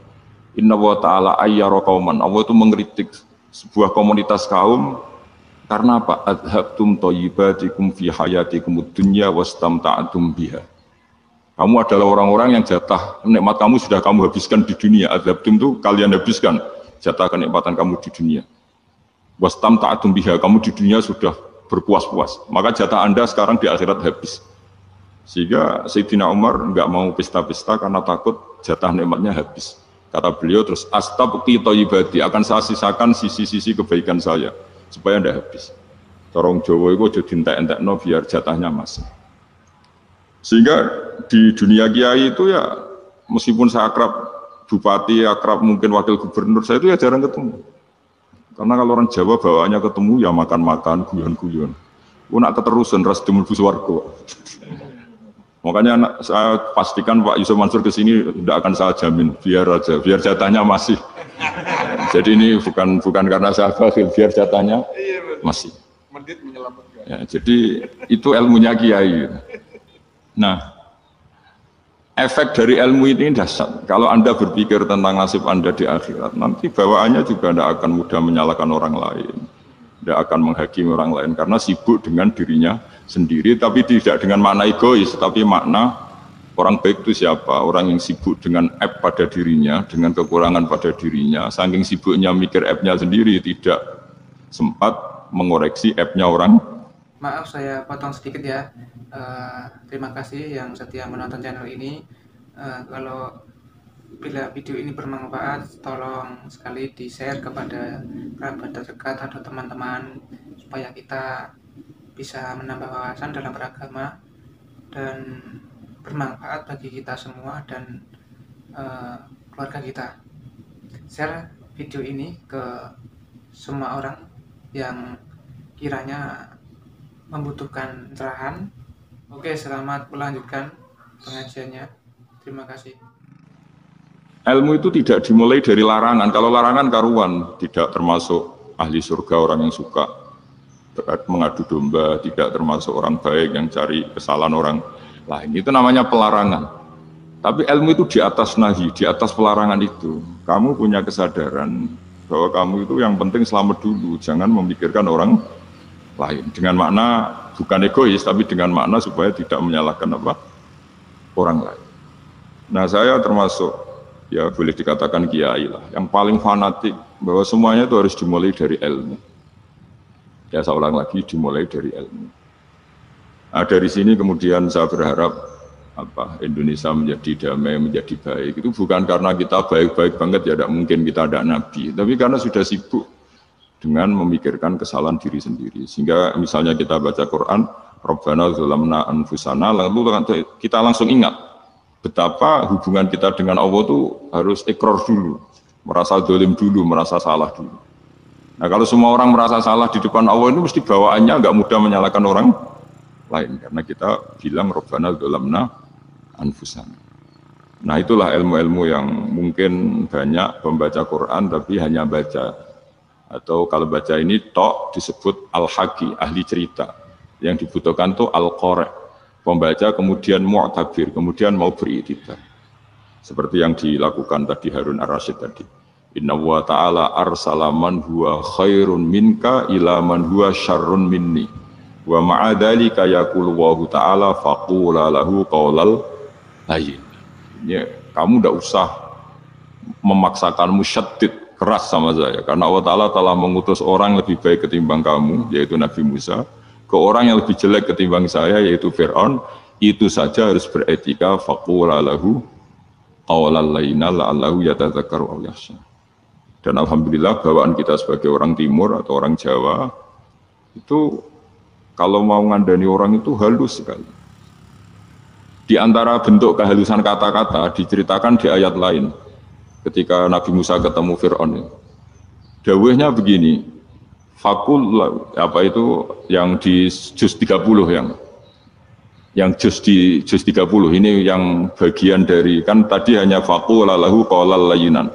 Inna wa ta'ala ayyara qauman. Allah itu mengkritik sebuah komunitas kaum karena apa? Adhabtum thayyibatikum fi hayatikum ad-dunya wastamta'tum biha. Kamu adalah orang-orang yang jatah nikmat kamu sudah kamu habiskan di dunia. Adhabtum itu kalian habiskan jatah kenikmatan kamu di dunia. Wastamta'tum biha, kamu di dunia sudah berpuas-puas. Maka jatah Anda sekarang di akhirat habis. Sehingga Sayyidina Umar enggak mau pesta-pesta karena takut jatah nikmatnya habis. Kata beliau terus astabqi thayyibati, akan saya sisakan sisi-sisi kebaikan saya supaya tidak habis. Torong Jawa itu aja dientek-entekno biar jatahnya masih. Sehingga di dunia kiai itu ya meskipun saya akrab bupati, akrab mungkin wakil gubernur, saya itu ya jarang ketemu. Karena kalau orang Jawa bawaannya ketemu ya makan-makan, guyon-guyon. Nak keterusan ras demul buswargo. Makanya saya pastikan Pak Yusuf Mansur ke sini tidak akan saya jamin, biar aja, biar jatahnya masih. Jadi ini bukan karena saya bakhil, biar jatahnya masih. Ya, jadi itu ilmunya kiai. Nah, efek dari ilmu ini dahsyat. Kalau Anda berpikir tentang nasib Anda di akhirat, nanti bawaannya juga tidak akan mudah menyalahkan orang lain, tidak akan menghakimi orang lain karena sibuk dengan dirinya sendiri, tapi tidak dengan makna egois, tapi makna orang baik itu siapa? Orang yang sibuk dengan aib pada dirinya, dengan kekurangan pada dirinya, saking sibuknya mikir aibnya sendiri, tidak sempat mengoreksi aibnya orang. Maaf saya potong sedikit ya. Terima kasih yang setia menonton channel ini. Kalau bila video ini bermanfaat, tolong sekali di-share kepada kerabat terdekat atau teman-teman supaya kita bisa menambah wawasan dalam beragama dan bermanfaat bagi kita semua dan keluarga kita. Share video ini ke semua orang yang kiranya membutuhkan cerahan. Oke, selamat melanjutkan pengajiannya. Terima kasih. Ilmu itu tidak dimulai dari larangan. Kalau larangan karuan, tidak termasuk ahli surga orang yang suka mengadu domba, tidak termasuk orang baik yang cari kesalahan orang lain. Itu namanya pelarangan. Tapi ilmu itu di atas nahi, di atas pelarangan itu. Kamu punya kesadaran bahwa kamu itu yang penting selamat dulu, jangan memikirkan orang lain. Dengan makna bukan egois, tapi dengan makna supaya tidak menyalahkan orang lain. Nah, saya termasuk, ya boleh dikatakan kiai lah, yang paling fanatik bahwa semuanya itu harus dimulai dari ilmu. Ya saya ulang lagi, dimulai dari ilmu. Nah, dari sini kemudian saya berharap Indonesia menjadi damai, menjadi baik. Itu bukan karena kita baik-baik banget, ya tidak mungkin kita ada nabi, tapi karena sudah sibuk dengan memikirkan kesalahan diri sendiri. Sehingga misalnya kita baca Quran, Rabbana zalamna anfusana, lalu kita langsung ingat betapa hubungan kita dengan Allah itu harus ikrar dulu, merasa dolim dulu, merasa salah dulu. Nah, kalau semua orang merasa salah di depan Allah itu mesti bawaannya nggak mudah menyalahkan orang lain, karena kita bilang Rabbana zalamna anfusana. Nah, itulah ilmu-ilmu yang mungkin banyak pembaca Quran tapi hanya baca, atau kalau baca ini tok disebut al-haqi, ahli cerita. Yang dibutuhkan tuh al-qari', pembaca kemudian mu'tabir, kemudian mau beriktibar. Seperti yang dilakukan tadi Harun Ar-Rasyid tadi. Inna wa ta'ala arsala man huwa khairun minka ila man huwa syarrun minni. Wa ma'adhalika yaqulu wa ta'ala faqula lahu qawlal layyin. Ya, kamu tidak usah memaksakan musyaddid keras sama saya, karena Allah Ta'ala telah mengutus orang lebih baik ketimbang kamu, yaitu Nabi Musa, ke orang yang lebih jelek ketimbang saya, yaitu Fir'aun. Itu saja harus beretika, faqula lahu qawlal layna la'allahu yatadzakkaru aw yakhsha. Dan alhamdulillah bawaan kita sebagai orang timur atau orang Jawa itu kalau mau ngandani orang itu halus sekali. Di antara bentuk kehalusan kata-kata diceritakan di ayat lain ketika Nabi Musa ketemu Fir'aun. Dawuhnya begini, fakul apa itu yang di juz 30 yang juz di juz 30 ini yang bagian dari, kan tadi hanya fakul lahu qawlal layyinan.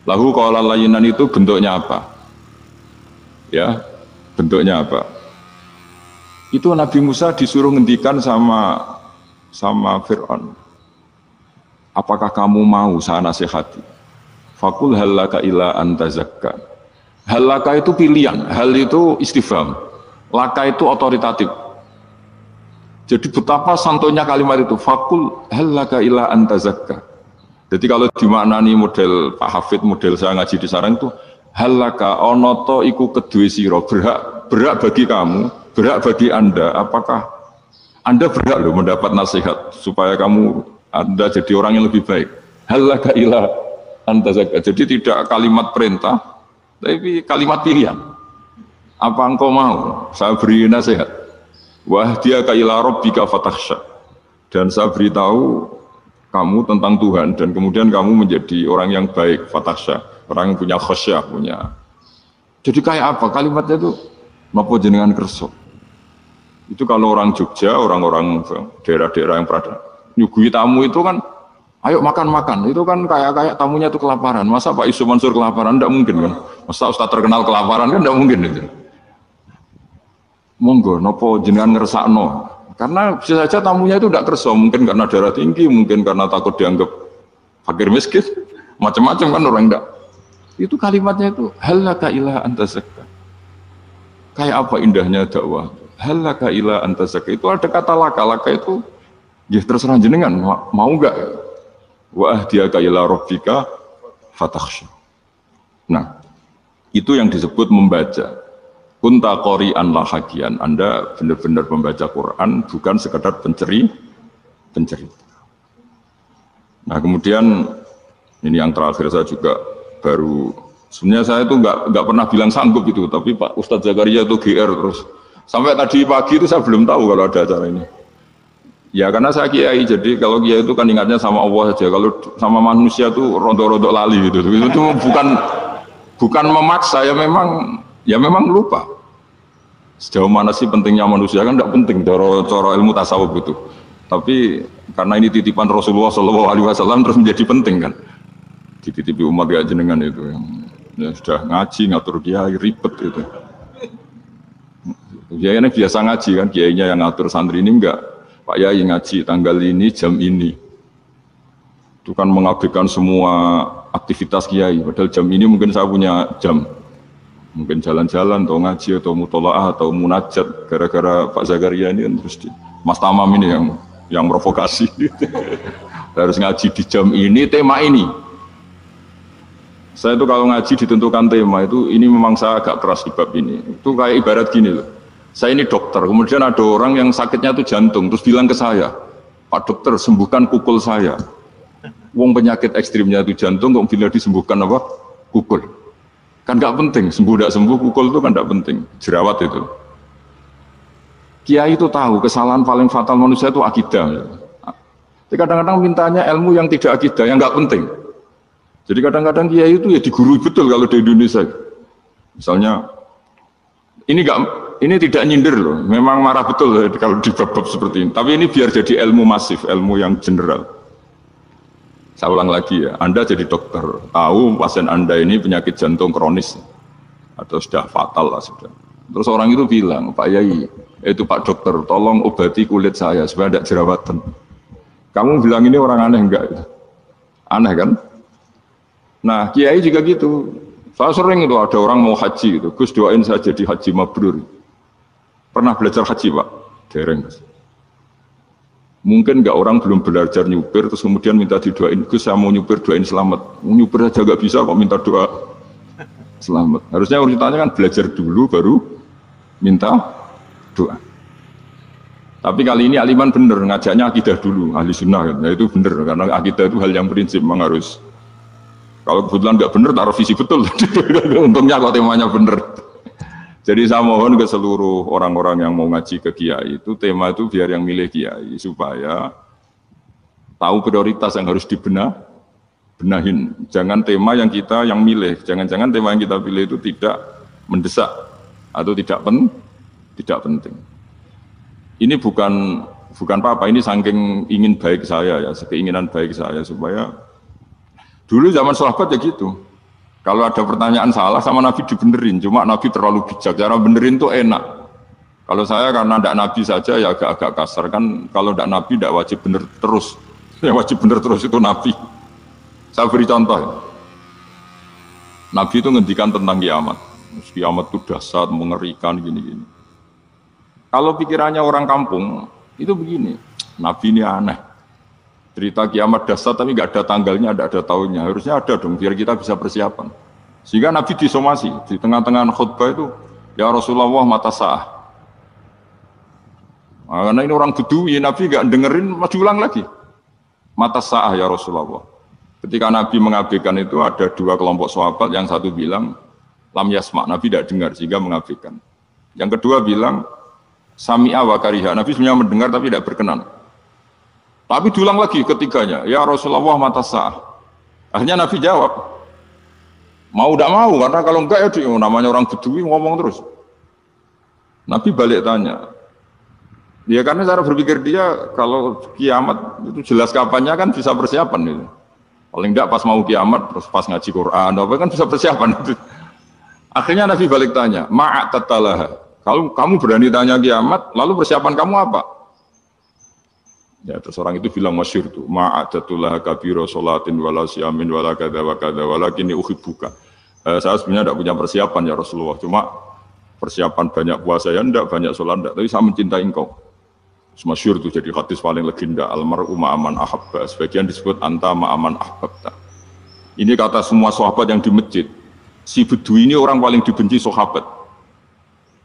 Lahu qawlal layyinan itu bentuknya apa? Ya, bentuknya apa? Itu Nabi Musa disuruh ngendikan sama Fir'aun. Apakah kamu mau saya nasihati? Fakul halaka ila antazakka. Halaka itu pilihan, hal itu istifham, laka itu otoritatif. Jadi betapa santonya kalimat itu, fakul halaka ila antazakka. Jadi kalau dimaknani model Pak Hafid, model saya ngaji di sarang itu, halaka onoto iku kedue siro, berhak bagi kamu, berhak bagi Anda, apakah Anda berhak loh mendapat nasihat supaya Anda jadi orang yang lebih baik. Halaka ila antazakka. Jadi tidak kalimat perintah, tapi kalimat pilihan. Apa engkau mau saya beri nasihat? Wah dia ila rabbika fatakhsha. Dan saya beritahu kamu tentang Tuhan dan kemudian kamu menjadi orang yang baik, fatakhsha, orang yang punya khasyah, punya. Jadi kayak apa kalimatnya itu? Napa jenengan kerso? Itu kalau orang Jogja, orang-orang daerah-daerah yang berada nyugui tamu itu kan, ayo makan-makan, itu kan kayak tamunya itu kelaparan. Masa Pak Yusuf Mansur kelaparan? Tidak mungkin kan. Masa Ustaz terkenal kelaparan kan? Tidak mungkin itu. Monggo, nopo jenengan ngeresakno. Karena bisa saja tamunya itu tidak kerso, mungkin karena darah tinggi, mungkin karena takut dianggap fakir miskin, macam-macam kan orang tidak. Itu kalimatnya itu halaka ila antazakka. Kayak apa indahnya dakwah. Halaka ila antazakka itu ada kata laka itu ya terserah jenengan mau enggak. Wa ahdiyaka ila rabbika fatakhsha. Nah, itu yang disebut membaca. Kunta qori'an la hakian. Anda benar-benar membaca Quran, bukan sekedar pencerita. Nah kemudian ini yang terakhir saya juga baru, sebenarnya saya itu nggak pernah bilang sanggup gitu, tapi Pak Ustadz Zakaria itu GR terus. Sampai tadi pagi itu saya belum tahu kalau ada acara ini. Ya karena saya kiai, jadi kalau kiai itu kan ingatnya sama Allah saja, kalau sama manusia itu rontok-rontok lali gitu. Itu bukan memaksa, ya memang lupa. Sejauh mana sih pentingnya manusia kan tidak penting, cara ilmu tasawuf itu. Tapi karena ini titipan Rasulullah SAW terus menjadi penting kan. Dititipi umat ya jenengan itu yang sudah ngaji ngatur kiai ribet itu. Kiai ini biasa ngaji kan, kiainya yang ngatur, santri ini enggak. Pak Yai ngaji tanggal ini jam ini. Itu kan mengabaikan semua aktivitas kiai. Padahal jam ini mungkin saya punya jam. Mungkin jalan-jalan atau ngaji atau mutolaah atau munajat. Gara-gara Pak Zakaria ini kan terus Mas Tamam ini yang provokasi. Harus ngaji di jam ini, tema ini. Saya itu kalau ngaji ditentukan tema itu, ini memang saya agak keras di bab ini. Itu kayak ibarat gini loh. Saya ini dokter, kemudian ada orang yang sakitnya itu jantung, terus bilang ke saya, Pak dokter sembuhkan pukul saya. Wong penyakit ekstrimnya itu jantung, kok bila disembuhkan apa? Pukul. Kan nggak penting, sembuh tidak sembuh, pukul itu kan nggak penting, jerawat itu. Kiai itu tahu kesalahan paling fatal manusia itu akidah. Jadi kadang-kadang mintanya ilmu yang tidak akidah, yang nggak penting. Jadi kadang-kadang kiai itu ya digurui betul kalau di Indonesia. Misalnya, ini tidak nyindir loh, memang marah betul kalau di bab-bab seperti ini. Tapi ini biar jadi ilmu masif, ilmu yang general. Saya ulang lagi ya, Anda jadi dokter, tahu pasien Anda ini penyakit jantung kronis atau sudah fatal lah sudah. Terus orang itu bilang, Pak Yai, itu Pak dokter, tolong obati kulit saya supaya tidak jerawatan. Kamu bilang ini orang aneh enggak? Aneh kan? Nah, kiai juga gitu. Saya sering itu ada orang mau haji gitu, Gus doain saya jadi haji mabrur. Pernah belajar haji Pak? Dereng. Mungkin enggak orang belum belajar nyupir terus kemudian minta didoain, Gus saya mau nyupir doain selamat. Nyupir aja enggak bisa kok minta doa selamat. Harusnya urutannya kan belajar dulu baru minta doa. Tapi kali ini aliman bener ngajaknya akidah dulu, ahli sunnah kan. Nah, itu bener karena akidah itu hal yang prinsip memang harus. Kalau kebetulan nggak bener taruh visi betul. Untungnya kalau temanya bener. Jadi saya mohon ke seluruh orang-orang yang mau ngaji ke kiai itu tema itu biar yang milih kiai supaya tahu prioritas yang harus benahin. Jangan tema yang kita yang milih, jangan-jangan tema yang kita pilih itu tidak mendesak atau tidak penting. Ini bukan apa-apa, ini saking ingin baik saya ya, keinginan baik saya supaya dulu zaman sahabat ya gitu. Kalau ada pertanyaan salah sama Nabi dibenerin, cuma Nabi terlalu bijak. Cara benerin itu enak. Kalau saya karena tidak Nabi saja ya agak kasar kan. Kalau tidak Nabi tidak wajib bener terus. Yang wajib bener terus itu Nabi. Saya beri contoh. Ya. Nabi itu ngendikan tentang kiamat. Kiamat itu dahsyat, mengerikan gini-gini. Kalau pikirannya orang kampung itu begini. Nabi ini aneh. Cerita kiamat dahsyat tapi nggak ada tanggalnya, nggak ada tahunnya. Harusnya ada dong, biar kita bisa persiapan. Sehingga Nabi disomasi di tengah-tengah khutbah itu, ya Rasulullah mata sah. Nah, karena ini orang Bedui, Nabi nggak dengerin, maju ulang lagi. Mata sah ya Rasulullah. Ketika Nabi mengabaikan itu ada dua kelompok sahabat, yang satu bilang lam yasma, Nabi tidak dengar sehingga mengabaikan. Yang kedua bilang sami'a wa kariha, Nabi sebenarnya mendengar tapi tidak berkenan. Tapi diulang lagi ketiganya, ya Rasulullah mata sah. Akhirnya Nabi jawab, mau tidak mau, karena kalau enggak ya namanya orang Bedui ngomong terus. Nabi balik tanya, ya karena cara berpikir dia kalau kiamat itu jelas kapannya kan bisa persiapan itu. Paling enggak pas mau kiamat, terus pas ngaji Quran, apa kan bisa persiapan itu. Akhirnya Nabi balik tanya, ma'at tatalaha. Kalau kamu berani tanya kiamat, lalu persiapan kamu apa? Ya, terus orang itu bilang masyhur tuh, ma'adatullah kabiro sholatin wala siyamin wala kada wa kada walakinni uhibbuka. Saya sebenarnya tidak punya persiapan ya Rasulullah, cuma persiapan banyak puasa ya enggak, banyak sholat enggak, tapi saya mencintai engkau. Masyhur tuh jadi hadis paling legenda, almar'u ma'aman ahabba, sebagian disebut anta ma'aman ahbabta. Ini kata semua sahabat yang di masjid. Si Bedui ini orang paling dibenci sahabat.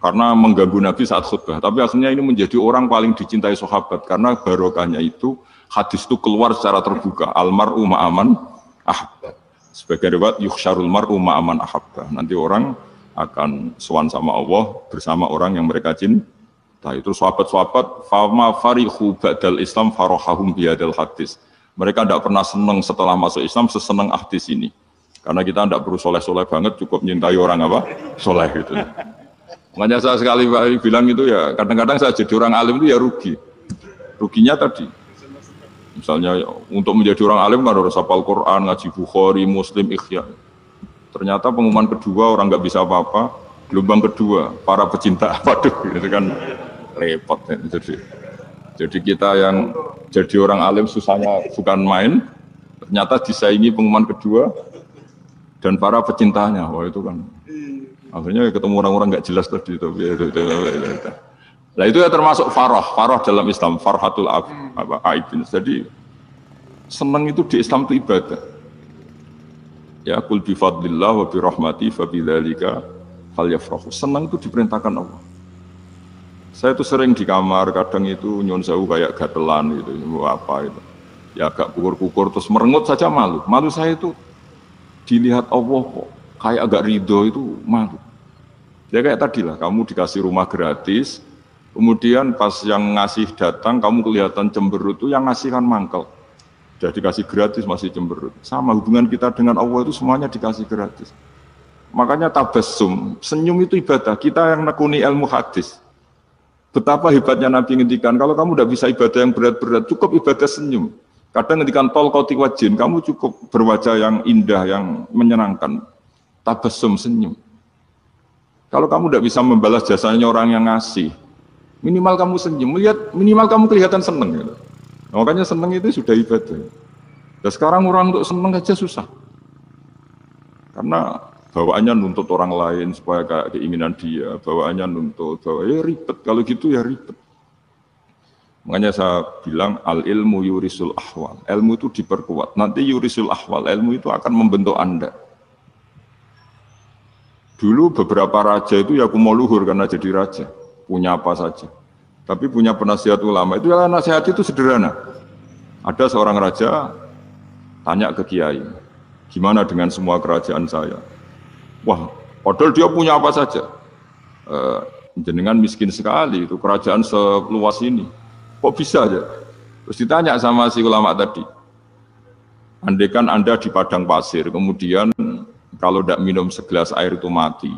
Karena mengganggu Nabi saat khutbah. Tapi akhirnya ini menjadi orang paling dicintai sahabat. Karena barokahnya itu Hadis itu keluar secara terbuka. Almar'u ma'aman ahabba. Sebagai riwayat yukhsyarul mar'u ma'aman ahabba. Nanti orang akan sowan sama Allah bersama orang yang mereka cintai. Itu sahabat-sahabat fama farihu ba'dal Islam farahahum bihadal hadis. Mereka tidak pernah senang setelah masuk Islam sesenang hadis ini. Karena kita tidak perlu soleh-soleh banget, cukup menyintai orang apa? Soleh gitu. Makanya saya sekali bilang itu ya, kadang-kadang saya jadi orang alim itu ya rugi. Ruginya tadi. Misalnya untuk menjadi orang alim kan harus hafal Quran, ngaji Bukhari, Muslim, Ikhya. Ternyata pengumuman kedua orang nggak bisa apa-apa. Gelombang kedua para pecinta, waduh, itu kan repot. Ya. Jadi kita yang jadi orang alim susahnya bukan main. Ternyata disaingi pengumuman kedua dan para pecintanya. Wah itu kan. Akhirnya ketemu orang-orang nggak jelas tadi. Nah itu ya termasuk farah dalam Islam, farhatul aibin. Jadi senang itu di Islam itu ibadah. Ya kul bi fadlillah wa bi rahmati fa bidzalika falyafrahu. Senang itu diperintahkan Allah. Saya itu sering di kamar, kadang itu nyun sewu kayak gatelan gitu, apa itu. Ya agak kukur-kukur terus merengut saja malu. Malu saya itu dilihat Allah kok kayak agak ridho itu malu. Ya kayak tadi lah, kamu dikasih rumah gratis. Kemudian pas yang ngasih datang, kamu kelihatan cemberut, itu yang ngasih kan mangkel. Sudah dikasih gratis masih cemberut. Sama hubungan kita dengan Allah itu semuanya dikasih gratis. Makanya tabassum, senyum itu ibadah. Kita yang nekuni ilmu hadis. Betapa hebatnya Nabi ngendikan, kalau kamu tidak bisa ibadah yang berat-berat, cukup ibadah senyum. Kadang ngendikan tol qati wajhin, kamu cukup berwajah yang indah, yang menyenangkan. Tabassum, senyum. Kalau kamu tidak bisa membalas jasanya orang yang ngasih, minimal kamu senyum, minimal kamu kelihatan senang. Gitu. Nah, makanya senang itu sudah ibadah. Dan sekarang orang untuk senang aja susah. Karena bawaannya nuntut orang lain supaya kayak keinginan dia, bawaannya nuntut, ya ribet. Kalau gitu ya ribet. Makanya saya bilang al ilmu yurisul ahwal. Ilmu itu diperkuat. Nanti yurisul ahwal, ilmu itu akan membentuk Anda. Dulu beberapa raja itu ya kumoluhur karena jadi raja. Punya apa saja. Tapi punya penasihat ulama, itu ya nasihat itu sederhana. Ada seorang raja tanya ke kiai, gimana dengan semua kerajaan saya? Wah, padahal dia punya apa saja. Jenengan miskin sekali, itu kerajaan seluas ini. Kok bisa aja? Terus ditanya sama si ulama tadi, andaikan Anda di padang pasir, kemudian kalau tidak minum segelas air itu mati,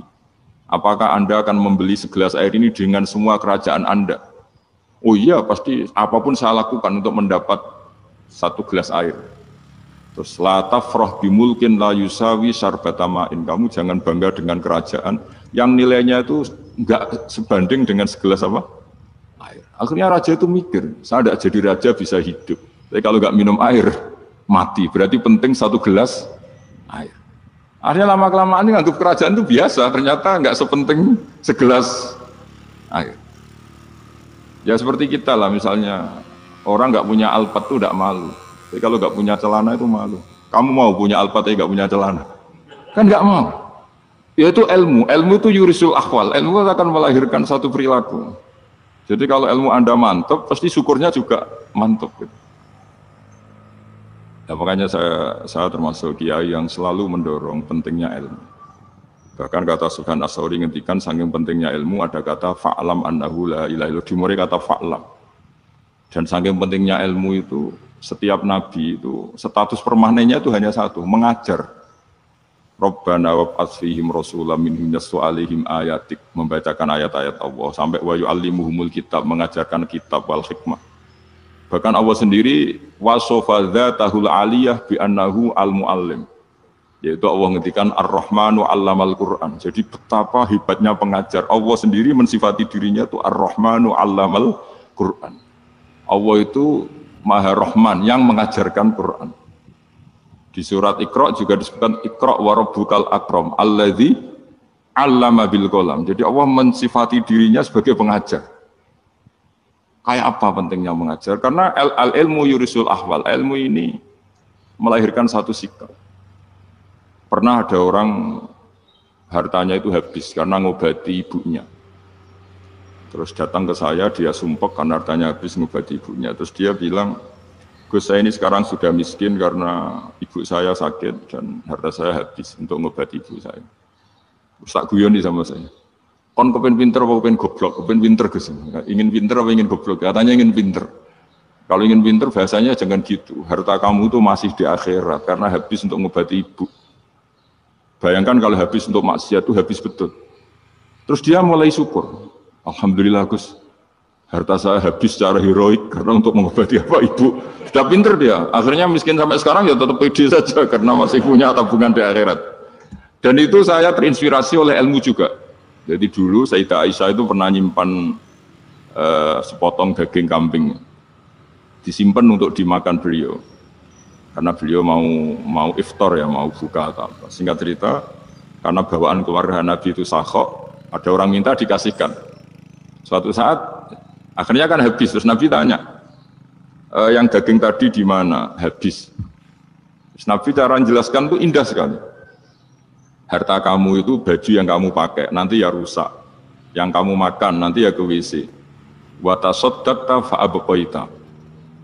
apakah Anda akan membeli segelas air ini dengan semua kerajaan Anda? Oh iya, pasti apapun saya lakukan untuk mendapat satu gelas air. Terus la tafrah bimulkin la yusawi syarbatama'in. Kamu jangan bangga dengan kerajaan yang nilainya itu enggak sebanding dengan segelas apa? Air. Akhirnya raja itu mikir, saya tidak jadi raja bisa hidup. Tapi kalau enggak minum air, mati. Berarti penting satu gelas air. Akhirnya lama-kelamaan nganggap kerajaan itu biasa, ternyata enggak sepenting segelas air. Ya seperti kita lah, misalnya orang nggak punya alpat itu tidak malu. Tapi kalau nggak punya celana itu malu. Kamu mau punya alpat tapi nggak punya celana? Kan nggak mau. Yaitu ilmu. Ilmu itu yurisul akhwal. Ilmu akan melahirkan satu perilaku. Jadi kalau ilmu Anda mantap, pasti syukurnya juga mantap. Gitu. Ya, makanya saya termasuk kiai yang selalu mendorong pentingnya ilmu. Bahkan kata Sufyan As-Tsauri ngendikan saking pentingnya ilmu ada kata fa'lam annahu la ilaha illallah, dimulai kata fa'lam. Dan saking pentingnya ilmu itu setiap nabi itu status permanennya itu hanya satu, mengajar. Rabbana wab'ats fihim rasulam minhum yatlu 'alaihim ayatik, membacakan ayat-ayat Allah sampai wa yu'allimuhumul kitab, mengajarkan kitab wal hikmah. Bahkan Allah sendiri wasofa dzatahul 'aliyah bi annahu al-muallim. Yaitu Allah ngendikan Ar-Rahmanu 'allamal Qur'an. Jadi betapa hebatnya pengajar. Allah sendiri mensifati dirinya itu Ar-Rahmanu 'allamal Qur'an. Allah itu Maha Rahman yang mengajarkan Quran. Di surat Iqra juga disebutkan Iqra wa rabbukal akram alladzi 'allama bil qalam. Jadi Allah mensifati dirinya sebagai pengajar. Kayak apa pentingnya mengajar? Karena al-ilmu yurisul ahwal. Ilmu ini melahirkan satu sikap. Pernah ada orang hartanya itu habis karena ngobati ibunya. Terus datang ke saya, dia sumpek karena hartanya habis ngobati ibunya. Terus dia bilang, Gus, saya ini sekarang sudah miskin karena ibu saya sakit dan harta saya habis untuk ngobati ibu saya. Terus tak guyoni sama saya. Kon kepen pinter apa kepen goblok? Kepen pinter Gus. Ingin pinter apa ingin goblok? Katanya ingin pinter. Kalau ingin pinter bahasanya jangan gitu. Harta kamu itu masih di akhirat karena habis untuk ngobati ibu. Bayangkan kalau habis untuk maksiat itu habis betul. Terus dia mulai syukur. Alhamdulillah Gus, harta saya habis secara heroik karena untuk mengobati apa ibu. Sudah pinter dia. Akhirnya miskin sampai sekarang ya tetap pede saja karena masih punya tabungan di akhirat. Dan itu saya terinspirasi oleh ilmu juga. Jadi dulu Sayyidah Aisyah itu pernah nyimpan sepotong daging kambing. Disimpan untuk dimakan beliau. Karena beliau mau iftar ya, mau buka atau apa. Singkat cerita, karena bawaan keluarga Nabi itu sakhok, ada orang minta dikasihkan. Suatu saat akhirnya kan habis, terus Nabi tanya, yang daging tadi di mana? Habis. Terus Nabi cara menjelaskan itu indah sekali. Harta kamu itu baju yang kamu pakai, nanti ya rusak. Yang kamu makan, nanti ya ke WC. Wa tasaddaqta fa abqaita.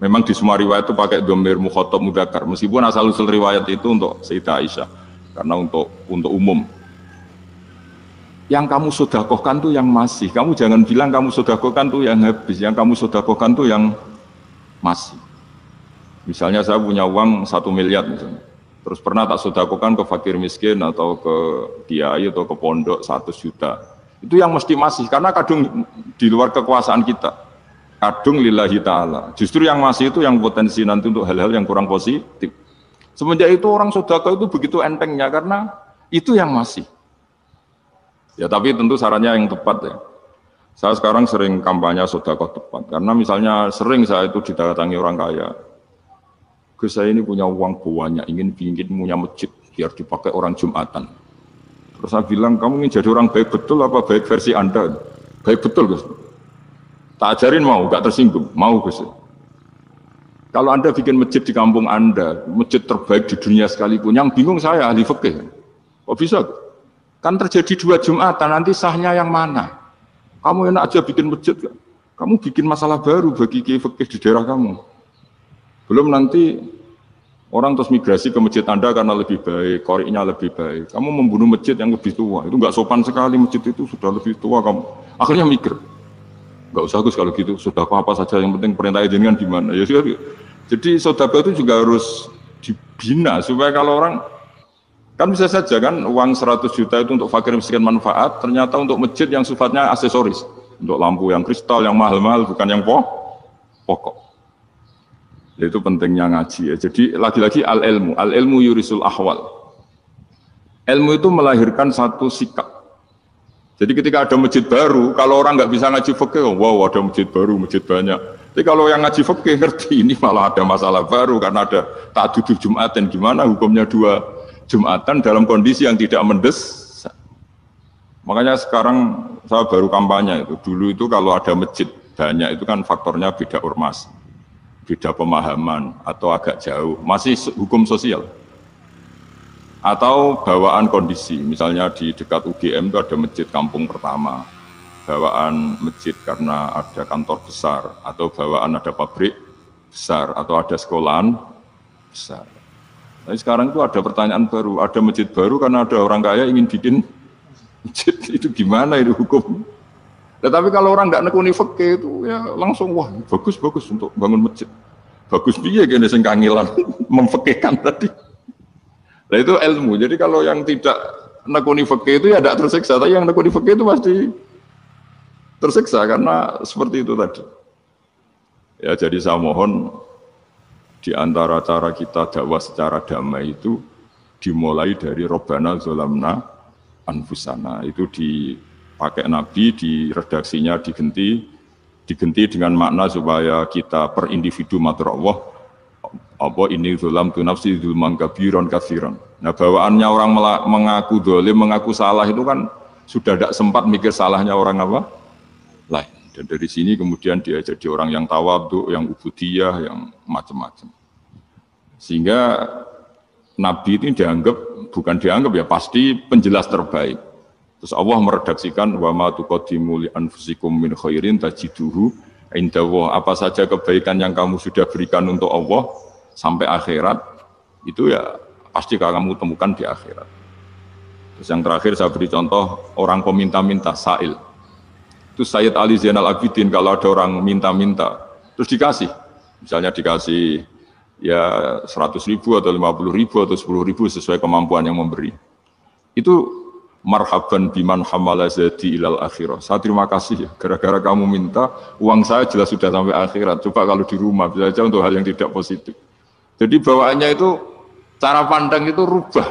Memang di semua riwayat itu pakai dhamir mukhatab mudzakkar, meskipun asal-usul riwayat itu untuk Sayyidah Aisyah, karena untuk umum. Yang kamu sedekahkan tuh yang masih. Kamu jangan bilang kamu sedekahkan tuh yang habis. Yang kamu sedekahkan tuh yang masih. Misalnya saya punya uang 1 miliar misalnya. Terus pernah tak sedekahkan ke fakir miskin atau ke kiai atau ke pondok 100 juta. Itu yang mesti masih. Karena kadung di luar kekuasaan kita. Kadung lillahi ta'ala. Justru yang masih itu yang potensi nanti untuk hal-hal yang kurang positif. Semenjak itu orang sedekah itu begitu entengnya karena itu yang masih. Ya tapi tentu sarannya yang tepat ya. Saya sekarang sering kampanye sedekah tepat karena misalnya sering saya itu didatangi orang kaya. Gus, saya ini punya uang banyak, ingin punya masjid biar dipakai orang Jumatan. Terus saya bilang, kamu ingin jadi orang baik betul apa baik versi Anda? Baik betul Gus. Tak ajarin mau, gak tersinggung, mau Gus. Kalau Anda bikin masjid di kampung Anda, masjid terbaik di dunia sekalipun, yang bingung saya ahli fikih. Kok bisa? Kan terjadi 2 Jumatan, nanti sahnya yang mana? Kamu enak aja bikin masjid, kamu bikin masalah baru bagi kiai fikih di daerah kamu. Belum nanti orang terus migrasi ke masjid Anda karena lebih baik, koriknya lebih baik. Kamu membunuh masjid yang lebih tua, itu nggak sopan sekali, masjid itu sudah lebih tua kamu. Akhirnya mikir, nggak usah Gus kalau gitu, sudah apa saja yang penting perintah jenengan di mana. Ya sudah. Jadi sedekah itu juga harus dibina supaya kalau orang kan bisa saja kan uang 100 juta itu untuk fakir miskin manfaat, ternyata untuk masjid yang sifatnya aksesoris, untuk lampu yang kristal yang mahal-mahal bukan yang pokok. Itu pentingnya ngaji ya. Jadi lagi-lagi al-ilmu yurisul ahwal. Ilmu itu melahirkan satu sikap. Jadi ketika ada masjid baru, kalau orang nggak bisa ngaji fikih, wow ada masjid baru, masjid banyak. Tapi kalau yang ngaji fikih ngerti ini malah ada masalah baru karena ada ta'addud Jumatan, gimana hukumnya 2 Jumatan dalam kondisi yang tidak mendesak. Makanya sekarang saya baru kampanye itu. Dulu itu kalau ada masjid banyak itu kan faktornya beda ormas. Beda pemahaman atau agak jauh, masih hukum sosial atau bawaan kondisi. Misalnya di dekat UGM itu ada masjid kampung pertama, bawaan masjid karena ada kantor besar, atau bawaan ada pabrik besar, atau ada sekolahan besar. Tapi sekarang itu ada pertanyaan baru, ada masjid baru karena ada orang kaya ingin bikin masjid, itu gimana itu hukum? Tetapi kalau orang nggak nekuni fikih itu ya langsung wah bagus untuk bangun masjid. Bagus piye gini sing kangilan memfikihkan tadi. Nah itu ilmu. Jadi kalau yang tidak nekuni fikih itu ya tidak tersiksa, tapi yang nekuni fikih itu pasti tersiksa karena seperti itu tadi. Ya jadi saya mohon di antara cara kita dakwah secara damai itu dimulai dari Robbana Zolamna Anfusana, itu dipakai Nabi, di redaksinya diganti dengan makna supaya kita per individu matur Allah, apa ini zolam tu nafsi zulman kabiron kafiron. Nah bawaannya orang mengaku dolim, mengaku salah itu kan sudah tidak sempat mikir salahnya orang apa lain. Dan dari sini kemudian dia jadi orang yang tawadhu, yang ubudiyah, yang macam-macam. Sehingga Nabi ini bukan dianggap ya, pasti penjelas terbaik. Terus Allah meredaksikan wa ma tuqaddimu li anfusikum min khairin tajiduhu Indah apa saja kebaikan yang kamu sudah berikan untuk Allah sampai akhirat itu ya pasti kamu temukan di akhirat. Terus yang terakhir saya beri contoh orang peminta-minta, sa'il. Itu Sayyid Ali Zainal Abidin kalau ada orang minta-minta terus dikasih, misalnya dikasih ya 100.000 atau 50.000 atau 10.000 sesuai kemampuan yang memberi. Itu marhaban biman hamala zadi ilal akhirah. Saya terima kasih ya, gara-gara kamu minta, uang saya jelas sudah sampai akhirat. Coba kalau di rumah, bisa saja untuk hal yang tidak positif. Jadi bawaannya itu, cara pandang itu rubah.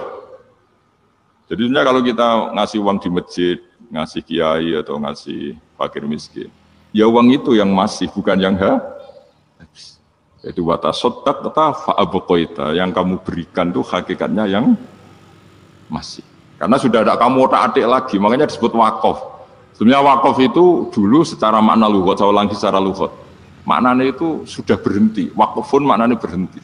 Jadi sebenarnya kalau kita ngasih uang di masjid, ngasih kiai atau ngasih fakir miskin, ya uang itu yang masih, bukan yang habis. Itu watasodak kata fa'abokoita, yang kamu berikan itu hakikatnya yang masih. Karena sudah ada kamu otak-atik lagi, makanya disebut wakaf. Sebenarnya wakaf itu dulu secara makna lughat, saya ulangi secara lughat. Maknanya itu sudah berhenti, wakafun maknanya berhenti.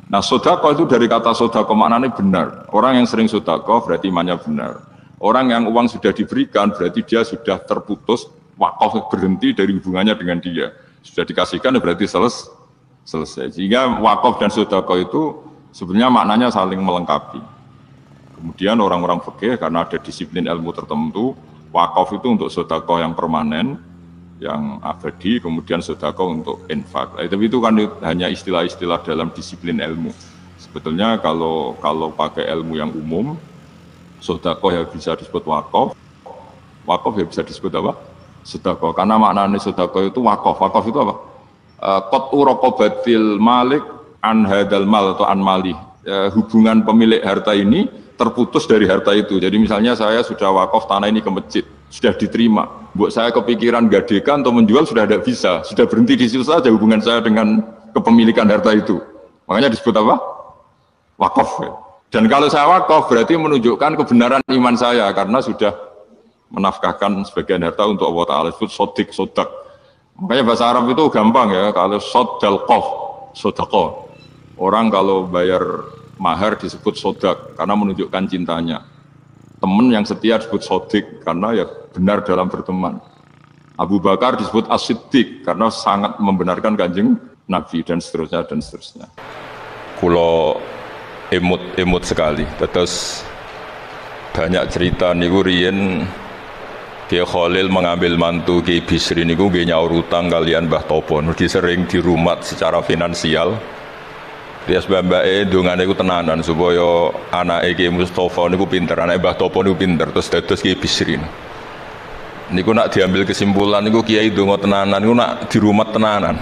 Nah sodako itu dari kata sodako maknanya benar. Orang yang sering sodako berarti imannya benar. Orang yang uang sudah diberikan berarti dia sudah terputus, wakaf berhenti dari hubungannya dengan dia. Sudah dikasihkan berarti selesai. Sehingga wakaf dan sodako itu sebenarnya maknanya saling melengkapi. Kemudian orang-orang fikih karena ada disiplin ilmu tertentu, wakaf itu untuk sedekah yang permanen, yang abadi, kemudian sedekah untuk infak. Tapi itu kan hanya istilah-istilah dalam disiplin ilmu. Sebetulnya kalau pakai ilmu yang umum, sedekah ya bisa disebut wakaf ya bisa disebut apa? Sedekah. Karena maknanya sedekah itu wakaf. Wakaf itu apa? Qat'u raqabatil malik an hadal mal atau an mali. Hubungan pemilik harta ini terputus dari harta itu. Jadi misalnya saya sudah wakaf tanah ini ke masjid, sudah diterima. Buat saya kepikiran gadekan atau menjual sudah tidak bisa, sudah berhenti di situ saja hubungan saya dengan kepemilikan harta itu. Makanya disebut apa? Wakaf. Dan kalau saya wakaf berarti menunjukkan kebenaran iman saya karena sudah menafkahkan sebagian harta untuk Allah Ta'ala. Disebut sodik, sodak. Makanya bahasa Arab itu gampang ya, kalau sodalqof, sodako. Orang kalau bayar mahar disebut sodak karena menunjukkan cintanya. Teman yang setia disebut sodik karena ya benar dalam berteman. Abu Bakar disebut as-siddiq karena sangat membenarkan kanjeng Nabi dan seterusnya dan seterusnya. Kulo emut sekali. Terus banyak cerita niku riyen Kiai Khalil mengambil mantu Kiai Bisri niku nggih nyaur utang kalian Mbah Topo. Mergi sering dirumat secara finansial. Dia sebab-sebab dongane iku tenanan supaya anake Ki Mustofa niku pinter, anake Mbah Topo niku pinter, terus dados Ki Bisri. Niku nak diambil kesimpulan niku kiai donga tenanan niku nak dirumat tenanan.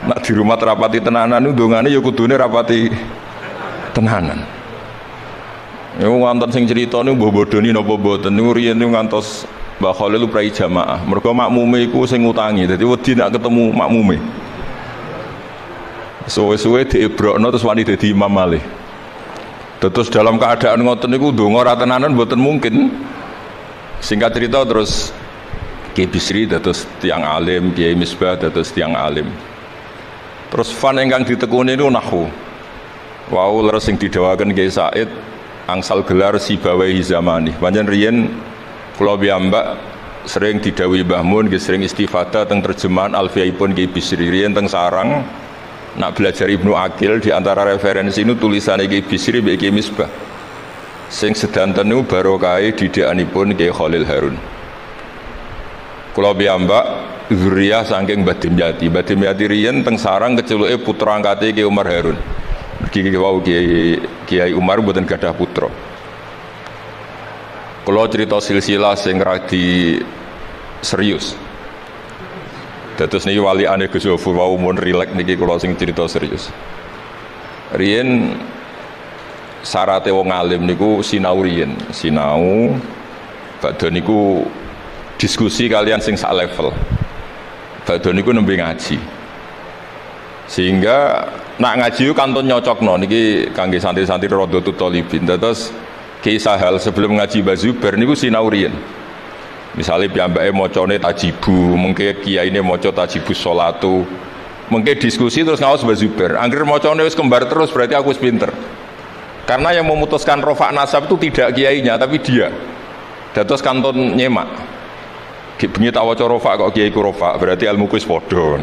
Nak dirumat rapati tenanan niku dongane ya kudune rapati tenanan. Niku wonten sing crita niku mbah bodoni napa mboten niku riyen niku ngantos Mbah Khalil prai jamaah. Mergo makmume iku sing ngutangi, dadi wedi nak ketemu makmume. Suwe-suwe diebrokno terus wani dadi imam malih. Terus dalam keadaan ngoten niku ndonga ra tenanan mboten mungkin. Singkat cerita terus Kiai Bisri dados tiyang alim, Kiai Misbah dados tiyang alim. Terus fan ingkang ditekuni niku nahwu. Wau leres sing didhawaken Kiai Said angsal gelar Sibawahi zamani. Pancen riyen kula piyambak sering didhawuhi Mbah Mun, sering istifadah teng terjemahan Alfiyaipun Kiai Bisri riyen teng sarang. Nak belajar Ibnu Aqil di antara referensi ini tulisan Kiai Bisri mbek Kiai Misbah. Sing sedanten niku barokahe didikanipun Kiai Khalil Harun. Kula piyambak zuriyah saking Mbah Dimyati. Mbah Dimyati riyen teng sarang keceluke putra angkate Kiai Umar Harun. Mergi wau Kiai Umar mboten gadah putra. Kula cerita silsilah sing radi serius. Dados niki waliane Gus Yofur wau mun rilek niki kula sing cerita serius. Riyen syaraté wong alim niku sinau riyen, sinau badhe niku diskusi kalian sing sak level. Badhe niku nembe ngaji. Sehingga nak ngaji kantun nyocokno niki kangge santri-santri Rodotul Thalibin. Terus Kiai Sahal sebelum ngaji Mbah Zubair niku sinau riyen. Misalnya piyambake macane tajibu, mengke kiyaine maca tajibus sholatu. Mengke diskusi terus ngaos Mbah Zubair. Angger macane wis kembar terus berarti aku wis pinter. Karena yang memutuskan rofa nasab itu tidak kiainya tapi dia. Dados kantun nyemak. Bengi tak waca rofa kok kiai ku rofa, berarti ilmuku wis padha.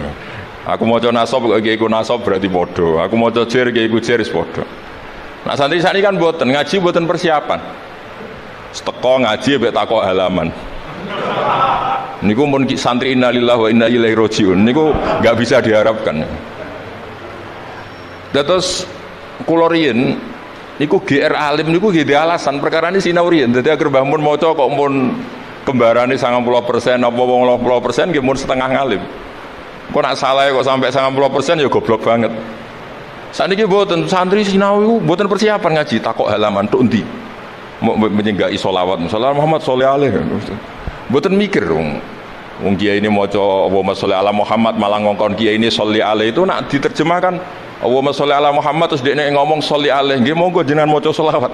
Aku maca nasab kok kiai ku nasab berarti padha. Aku maca jer kiai ku jer wis padha. Nah santri sakniki kan mboten ngaji mboten persiapan. Teko ngaji mbek takok halaman. Niku mun santri innalillahi wa inna ilaihi rajiun niku enggak bisa diharapkan. Terus kula riyen niku GR alim niku nggih di alasan perkara ini sinau riyen. Dadi agar Mbah Mun maca kok mun kembarane 90% apa 80% nggih mun setengah ngalim. Kok nak salah kok sampai 90% ya goblok banget. Saniki mboten santri sinau iku mboten persiapan ngaji takok halaman tok endi. Mau menyenggai sholawat misalnya Muhammad sholli alaih mboten mikir wong kiai ini maca Allahumma sholli ala Muhammad malah ngongkon kiai ini sholli alaih itu nak diterjemahkan Allahumma sholli ala Muhammad terus dia ngomong sholli alaih nggih monggo jenengan maca sholawat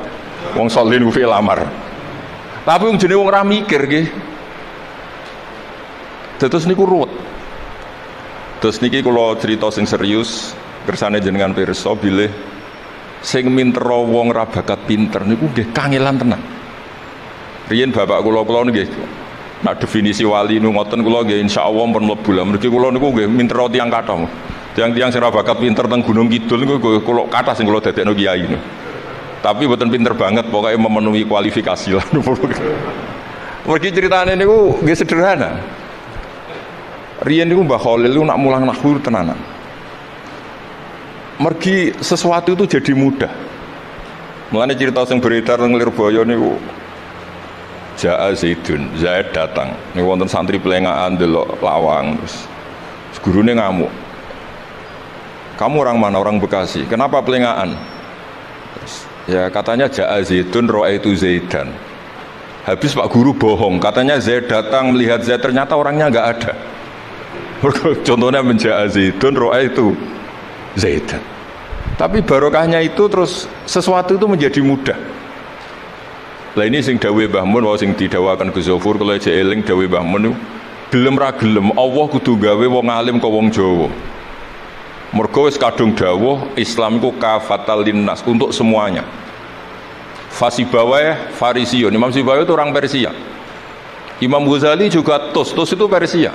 wong sholli niku fi'il amar tapi wong jenenge wong ora mikir nggih terus niku ruwet terus niki kula cerita sing serius kersane jenengan pirsa bilih sing mintera wong ra bakat pinter niku nggih kangelan tenan. Riyen bapak kula nggih nak definisi wali nu ngoten kula nggih insyaallah pun mlebu lah. Mergi kula niku nggih mintera tiyang kathah. Tiang-tiang sing ra bakat pinter teng Gunung Kidul niku kula kathah sing kula dadekno kiai niku. Tapi mboten pinter banget pokoknya memenuhi kualifikasi lah. Mergi critane niku nggih sederhana. Riyen niku Mbah Khalil niku nak mulang nahwu tenanan. Mergi sesuatu itu jadi mudah. Mulane cerita sing beredar nang Lirboyo niku Ja'a Zaidun, Zaid datang. Niku wonten santri pelengahan delok lawang terus gurune ngamuk. Kamu orang mana? Orang Bekasi. Kenapa pelengahan? Terus, ya katanya Ja'a Zaidun ra'aitu Zaidan. Habis Pak Guru bohong, katanya Zaid datang melihat Zaid ternyata orangnya enggak ada. Contohnya Ja'a Zaidun ra'aitu Zaidan. Tapi barokahnya itu terus sesuatu itu menjadi mudah. Lah ini sing dawuh Mbah Mun wae sing didhawuhaken Gus Zofur kula jek eling dawuh Mbah Mun gelem ra gelem Allah kudu gawe wong alim kok wong Jawa. Mergo wis kadung dawuh Islam iku kafatal linnas untuk semuanya. Fasibawai Farisiun. Imam Sibawai itu orang Persia. Imam Ghazali juga Tus itu Persia.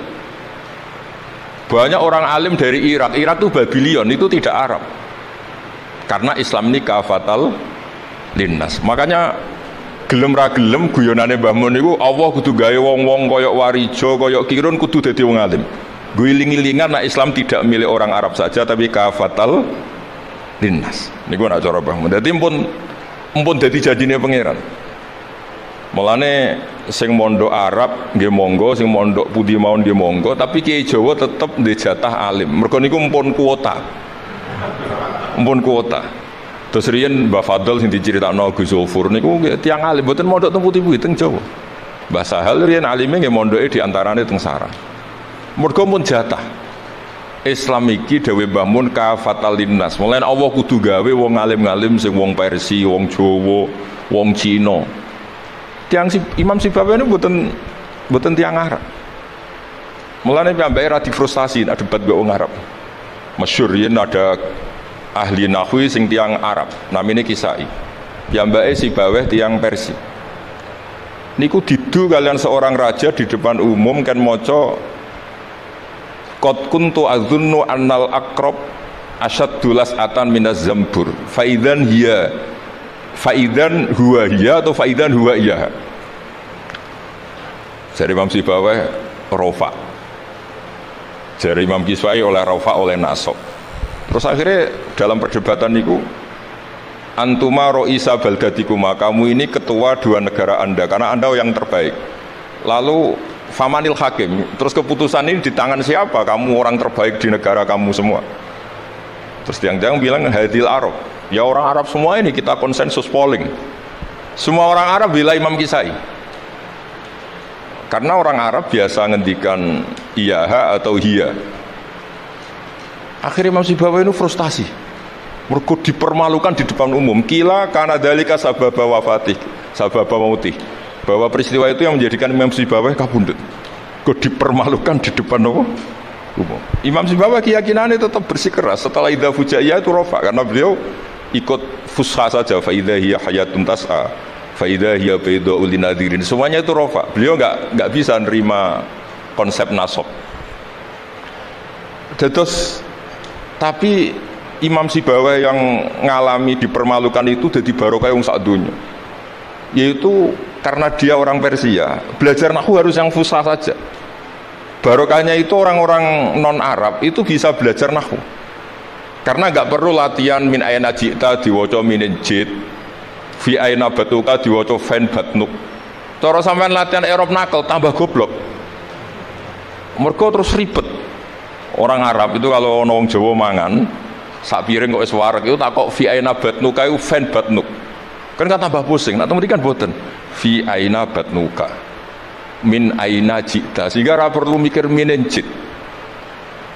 Banyak orang alim dari Irak itu Babylon, itu tidak Arab. Karena Islam ini kafatal linnas. Makanya gelem ra gelem guyonane Mbah Mun niku Allah kudu gawe wong-wong koyok Warijo, koyok Kirun kudu dadi wong alim. Guling-gilingan nek Islam tidak milik orang Arab saja tapi kafatal linnas. Niku nak cara Mbah Mun. Dadi mumpun dadi janjine pangeran. Mulane sing mondok Arab nggih monggo, sing mondok pundi mawon nggih monggo, tapi Kiai Jawa tetep ndek jatah alim. Mergo niku mumpun kuota. Mumpun kuota. Terus riyen Mbah Fadl sing diceritakno Gus Zofur niku nggih tiyang alim, mboten mondok teng pundi-pundi teng Jawa. Mbah Sahal riyen alime nggih mondoke di antarane teng Sarang. Mergo mun jatah. Islam iki dawuh Mbah Mun kafatal linnas. Mulane Allah kudu gawe wong alim-alim sing wong Persia, wong Jawa, wong Cina. Tiang Imam Sibawai ini buatan tiang Arab. Mulane piyambake ra difrustasi nek debat mbek wong Arab. Masyhur yen ada ahli nahwi sing tiang Arab, namine Kisai. Piyambake Sibawai tiang Persia. Niku didu kalian seorang raja di depan umum kan maca qad kuntu adzunnu annal aqrab asyaddu las'atan minaz zambur fa idzan huwa hiya atau faidan huwa iya. Jadi Imam Sibawai rofa, jadi Imam Kiswai oleh rofa oleh nasab. Terus akhirnya dalam perdebatan itu antuma ro'isa baldatikuma, kamu ini ketua dua negara anda karena anda yang terbaik. Lalu famanil hakim, terus keputusan ini di tangan siapa? Kamu orang terbaik di negara kamu semua. Terus tiang-tiang bilang hadil Arab, ya orang Arab semua ini kita konsensus polling. Semua orang Arab bila Imam Kisai. Karena orang Arab biasa ngendikan iyaha atau hiya. Akhirnya Imam Sibawai itu frustasi. Mergo dipermalukan di depan umum. Kila karena dalika sababa wafatih, sababa mautih. Bahwa peristiwa itu yang menjadikan Imam Sibawai kabundut. Kok dipermalukan di depan umum. Imam Sibawai keyakinannya tetap bersikeras. Setelah idza fujaiyah itu rofa karena beliau ikut fusha saja fa idza hiya hayatun tas'a fa idza hiya bayda'u linadhirin. Semuanya itu rafa. Beliau enggak bisa nerima konsep nasab. Terus tapi Imam Sibawai yang ngalami dipermalukan itu jadi barokah yang sak dunya. Yaitu karena dia orang Persia, belajar nahwu harus yang fusha saja. Barokahnya itu orang-orang non-Arab itu bisa belajar nahwu. Karena enggak perlu latihan min ayna ji'ta diwaca min jid, fi ayna batuka diwaca fan batnuk. Cara sampean latihan Arab nakal tambah goblok. Mergo terus ribet. Orang Arab itu kalau wong Jawa mangan sak piring kok wis wareg itu takok fi aina batnuka iku fan batnuk. Kan tambah pusing. Nek mriki kan boten. Fi aina batnuka. Min aina jita. Sehingga ora perlu mikir minen jit.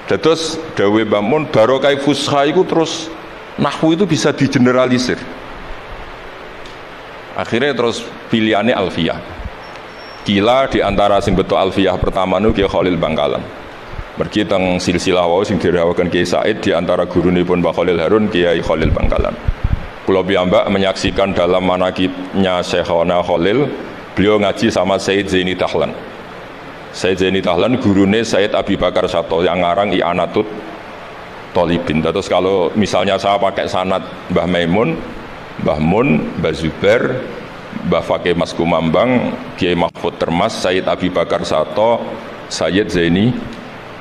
Dados dawe Mbah Mun barokah fusha iku terus nahwu itu bisa digeneralisir. Akhirnya terus pilihannya alfiyah. Kila di antara sing beto alfiyah pertama nu Kiai Khalil Bangkalan. Mergi teng silsilah wau sing dirawaken Kiai Said di antara gurunipun Mbah Khalil Harun Kiai Khalil Bangkalan. Kula piyambak menyaksikan dalam manaqibnya Syekhona Khalil, beliau ngaji sama Said Zaini Tahlan. Said Zaini Tahlan gurune Said Abi Bakar Sato yang ngarang I'anatut Thalibin. Terus kalau misalnya saya pakai sanad Mbah Maimun, Mbah Mun, Mbah Zubair, Mbah Fakih Mas Kumambang, Kiai Mahfud Termas, Said Abi Bakar Sato, Said Zaini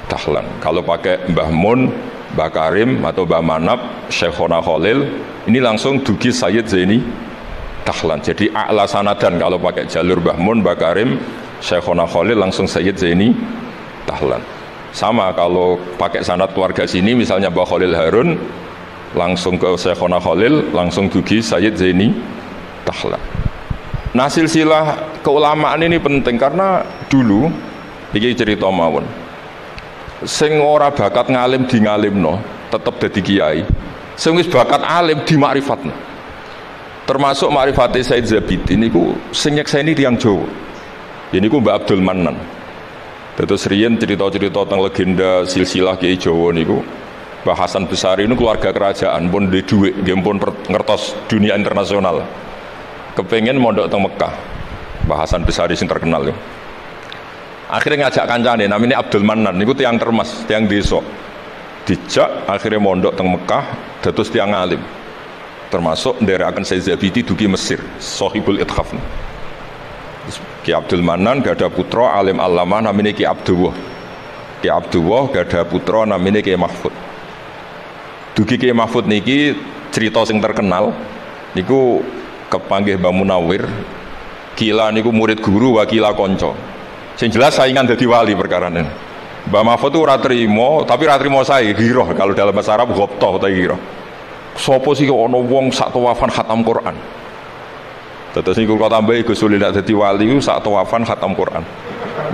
Tahlan. Kalau pakai Mbah Mun, Mbah Karim atau Mbah Manap, Syekhona Khalil, ini langsung dugi Sayyid Zaini Tahlan. Jadi a'la sanadan kalau pakai jalur Mbah Mun, Mbah Karim, Syekhona Khalil langsung Sayyid Zaini Tahlan. Sama kalau pakai sanad keluarga sini misalnya Mbah Khalil Harun langsung ke Syekhona Khalil langsung dugi Sayyid Zaini Tahlan. Nah silsilah keulamaan ini penting karena dulu iki cerita mawon. Sing ora bakat ngalim di ngalimno tetep dadi kiai. Sing wis bakat alim di makrifatno. Termasuk makrifate Said Zabidi niku sing nyekseni tiyang Jawa. Ya niku Mbak Abdul Mannan. Terus riyen cerita-cerita tentang legenda silsilah Kiai Jawa niku Mbah Hasan Besari niku keluarga kerajaan pun duwe dhuwit, nggih pun ngertos dunia internasional. Kepengen mondok teng Mekah. Mbah Hasan Besari sing terkenal ya. Akhirnya ngajak kancane namanya Abdul Mannan niku tiyang Termas, tiyang desa. Dijak akhirnya mondok teng Mekah dados tiyang alim. Termasuk nderekaken Said Zabidi dugi Mesir, Sahibul Ithaf. Ki Abdul Mannan gada putra alim allamah namanya Ki Abdullah. Ki Abdullah gada putra namanya Ki Mahfud. Dugi Ki Mahfud niki cerita sing terkenal niku kepanggih Mbah Munawir. Kila niku murid guru wakila konco. Sing jelas saingan dadi wali perkarane. Mbah Mahfud itu ora trimo, tapi ora trimo saya giroh kalau dalam bahasa Arab ghabtah utawa giroh. Sopo sih ana wong sak tawafan khatam Quran. Terus niku kok tambahi Gus Uli nek dadi wali ku sak tawafan khatam Quran.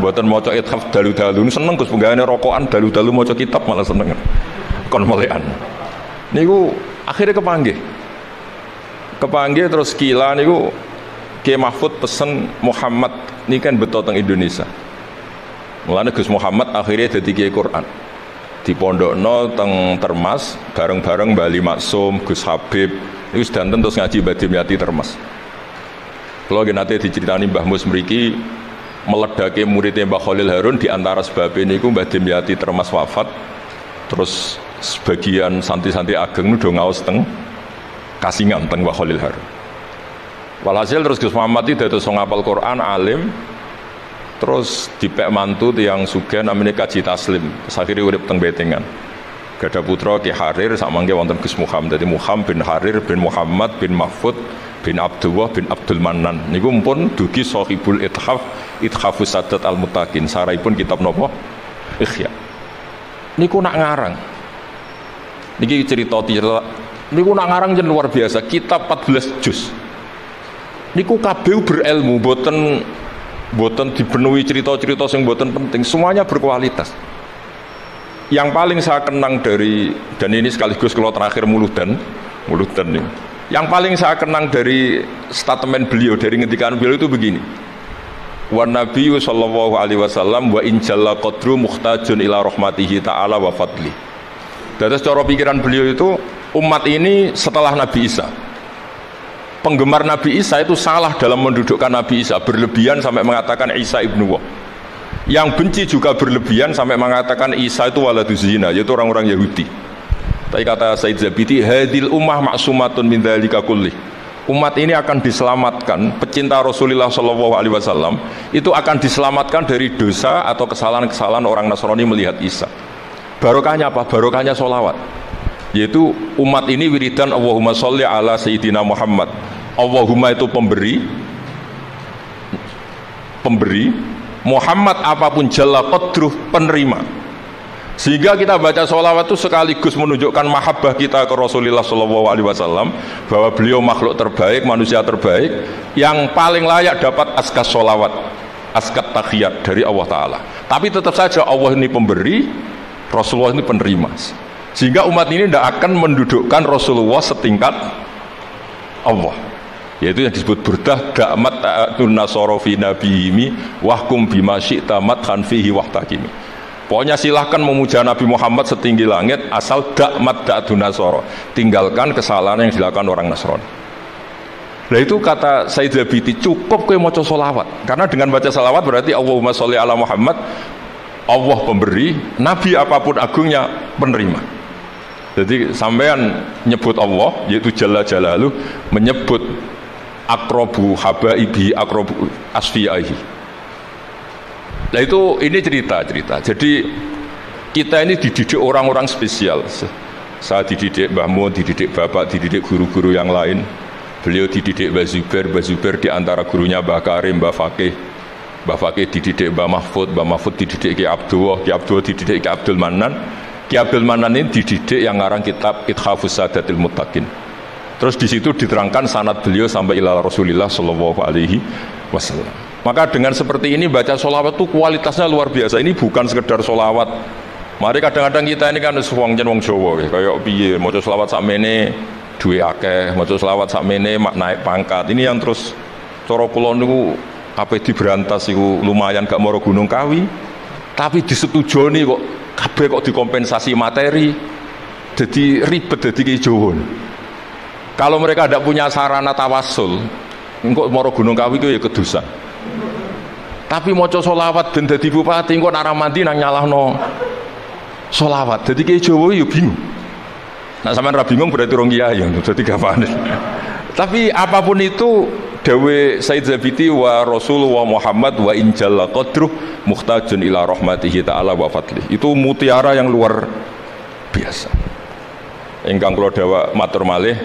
Mboten maca ithaf dalu-dalu seneng Gus penggaweane rokokan dalu-dalu maca kitab malah seneng. Kon molekan. Niku akhirnya kepanggih. Kepanggih terus kila niku Kiai Mahfud pesen Muhammad ini kan betul teng Indonesia. Mulane Gus Muhammad akhirnya dadi Kiai Quran. Di pondokno teng Termas bareng-bareng Bali Maksum, Gus Habib, niku sedanten terus ngaji Badhe Miati Termas. Kalau nate diceritani Mbah Mus mriki meledake muridnya Mbah Khalil Harun di antara sebab niku Mbah Demyati Termas wafat. Terus sebagian santri-santri ageng nu do ngaos teng Kasingan teng Mbah Khalil Harun. Walhasil terus Gus Muhammad itu dados ngapal Quran alim. Terus dipek mantu tiyang sugih namine Kaji Taslim. Terus akhire urip teng Betengan. Gada putra Ki Harir samangke wonten Gus Muhammad. Dadi Muhammad bin Harir bin Muhammad bin Mahfud bin Abdullah bin Abdul Mannan. Niku pun dugi Sahibul Ithaf, Ithafus Sadat Al-Muttaqin. Saraipun kitab napa? Ikhya. Niku nak ngarang. Niki cerita niku nak ngarang jen luar biasa. Kitab 14 juz. Niku kabeh berilmu, boten dipenuhi cerita-cerita yang boten penting, semuanya berkualitas. Yang paling saya kenang dari, dan ini sekaligus kalau terakhir muludan ini. Yang paling saya kenang dari statement beliau, dari ngetikan beliau itu begini. Wa nabiyyu sallallahu alaihi wasallam wa in jalla qadru muhtajun ila rahmatihi ta'ala wa fadli. Dari cara pikiran beliau itu umat ini setelah Nabi Isa. penggemar Nabi Isa itu salah dalam mendudukkan Nabi Isa, berlebihan sampai mengatakan Isa ibnu Allah. Yang benci juga berlebihan sampai mengatakan Isa itu waladuz zina, yaitu orang-orang Yahudi. Tapi kata Said Zabidi, hadil ummah ma'sumatun min dzalika kulli. Umat ini akan diselamatkan, pecinta Rasulullah SAW itu akan diselamatkan dari dosa atau kesalahan-kesalahan orang Nasrani melihat Isa. Barokahnya apa? Barokahnya sholawat. Yaitu umat ini wiridan Allahumma sholli ala Sayyidina Muhammad. Allahumma itu pemberi, Muhammad apapun jalla qadruh penerima. Sehingga kita baca sholawat itu sekaligus menunjukkan mahabbah kita ke Rasulullah SAW, bahwa beliau makhluk terbaik, manusia terbaik, yang paling layak dapat askas sholawat, askat takhiyat dari Allah Ta'ala. Tapi tetap saja Allah ini pemberi, Rasulullah ini penerima. Sehingga umat ini tidak akan mendudukkan Rasulullah setingkat Allah. Yaitu yang disebut burdah da'mat ta'atun nasara fi nabihimi wahkum bima syi'ta madhan fihi wahtakimi. Pokoknya silahkan memuja Nabi Muhammad setinggi langit asal da'mat ta'atun nasara, tinggalkan kesalahan yang dilakukan orang Nasrani. Nah itu kata Said Zabidi, cukup kowe maca sholawat, karena dengan baca sholawat berarti Allahumma sholli ala Muhammad, Allah pemberi, Nabi apapun agungnya penerima. Jadi sampean nyebut Allah, yaitu Jalla Jalaluh, menyebut akrobu habaibi, akrobu asfiyaihi. Nah itu, ini cerita. Jadi kita ini dididik orang-orang spesial. Saya dididik Mbah Mun, dididik Bapak, dididik guru-guru yang lain. Beliau dididik Mbah Zubair di antara gurunya Mbah Karim, Mbah Fakih dididik Mbah Mahfud dididik Ki Abdullah dididik Ki Abdul Manan. Ki Abdul Manan ini dididik yang ngarang kitab Ithafus Sadatil Muttaqin. Terus di situ diterangkan sanad beliau sampai ila Rasulillah sallallahu alaihi wasallam. Maka dengan seperti ini baca sholawat itu kualitasnya luar biasa. Ini bukan sekedar sholawat. Mari kadang-kadang kita ini kan wong Jawa kayak piye maca sholawat sakmene duwe akeh, maca sholawat sakmene naik pangkat. Ini yang terus cara kula niku ape diberantas iku lumayan gak moro Gunung Kawi. Tapi disetujoni kok kabeh kok dikompensasi materi. Jadi ribet dadi Jawa. Kalau mereka tidak punya sarana tawasul, engko moro Gunung Kawi itu ya kedusan. Tapi maca sholawat ben dadi bupati engko nek mandi nang nyalahno sholawat. Dadi kiai Jawa ya bingung. Nek sampean ra bingung berarti rong kiai ya dadi gapane. Tapi apapun itu dawe Said Zabidi wa Rasulullah Muhammad wa injalla qadruh muhtajun ila rahmatihi ta'ala wa fadlih. Itu mutiara yang luar biasa. Ingkang kula dawuh matur malih,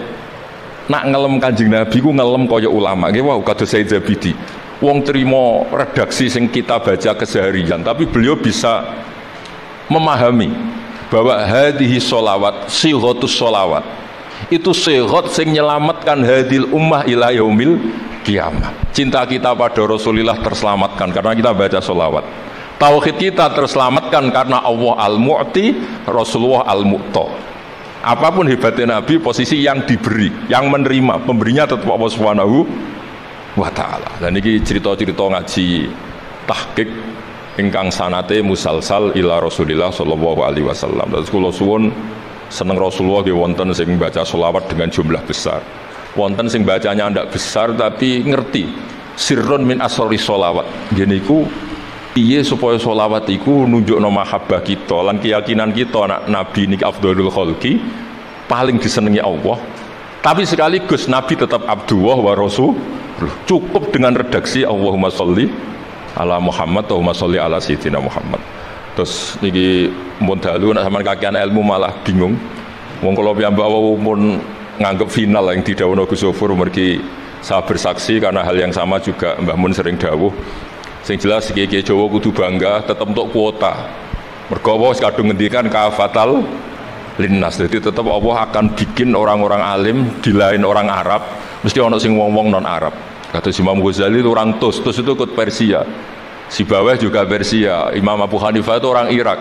nak ngelem Kanjeng Nabi ku ngelem kaya ulama. Nggih wau kados Said Zabidi. Wong terima redaksi sing kita baca keseharian, tapi beliau bisa memahami bahwa hadhihi sholawat, sighatus sholawat itu sighat sing nyelamatkan hadil ummah ila yaumil kiamah. Cinta kita pada Rasulullah terselamatkan karena kita baca sholawat. Tauhid kita terselamatkan karena Allah al-mu'ti, Rasulullah al-mu'ta. Apapun hebatnya Nabi, posisi yang diberi, yang menerima, pemberinya tetap Allah Subhanahu wa ta'ala. Dan ini cerita-cerita ngaji tahqiq ingkang sanate musalsal ila Rasulillah sallallahu alaihi wasallam. Terus kula suwun seneng Rasulullah nggih wonten sing baca sholawat dengan jumlah besar. Wonten sing bacanya ndak besar tapi ngerti sirrun min asrori sholawat. Nggih niku piye supaya sholawat iku nunjukno mahabbah kita lan keyakinan kita anak Nabi niki afdhalul khalqi, paling disenengi Allah. Tapi sekaligus Nabi tetap Abdullah wa Rasul. Cukup dengan redaksi Allahumma sholli ala Muhammad, Allahumma sholli ala Sayyidina Muhammad. Terus niki mun dalu nek sampean kakean ilmu malah bingung. Wong kula piyambak pun nganggep final yang didhawuhna Gus Sofur mergi saya bersaksi karena hal yang sama juga Mbah Mun sering dawuh. Sing jelas kiai-kiai Jawa kudu bangga tetep untuk kuota. Mergo wis kadung ngendikan kafatal linnas. Jadi tetap Allah akan bikin orang-orang alim di lain orang Arab, mesti ono sing wong-wong non Arab. Kata Imam Ghazali itu orang Tus itu ikut Persia. Si Bawah juga Persia. Imam Abu Hanifah itu orang Irak.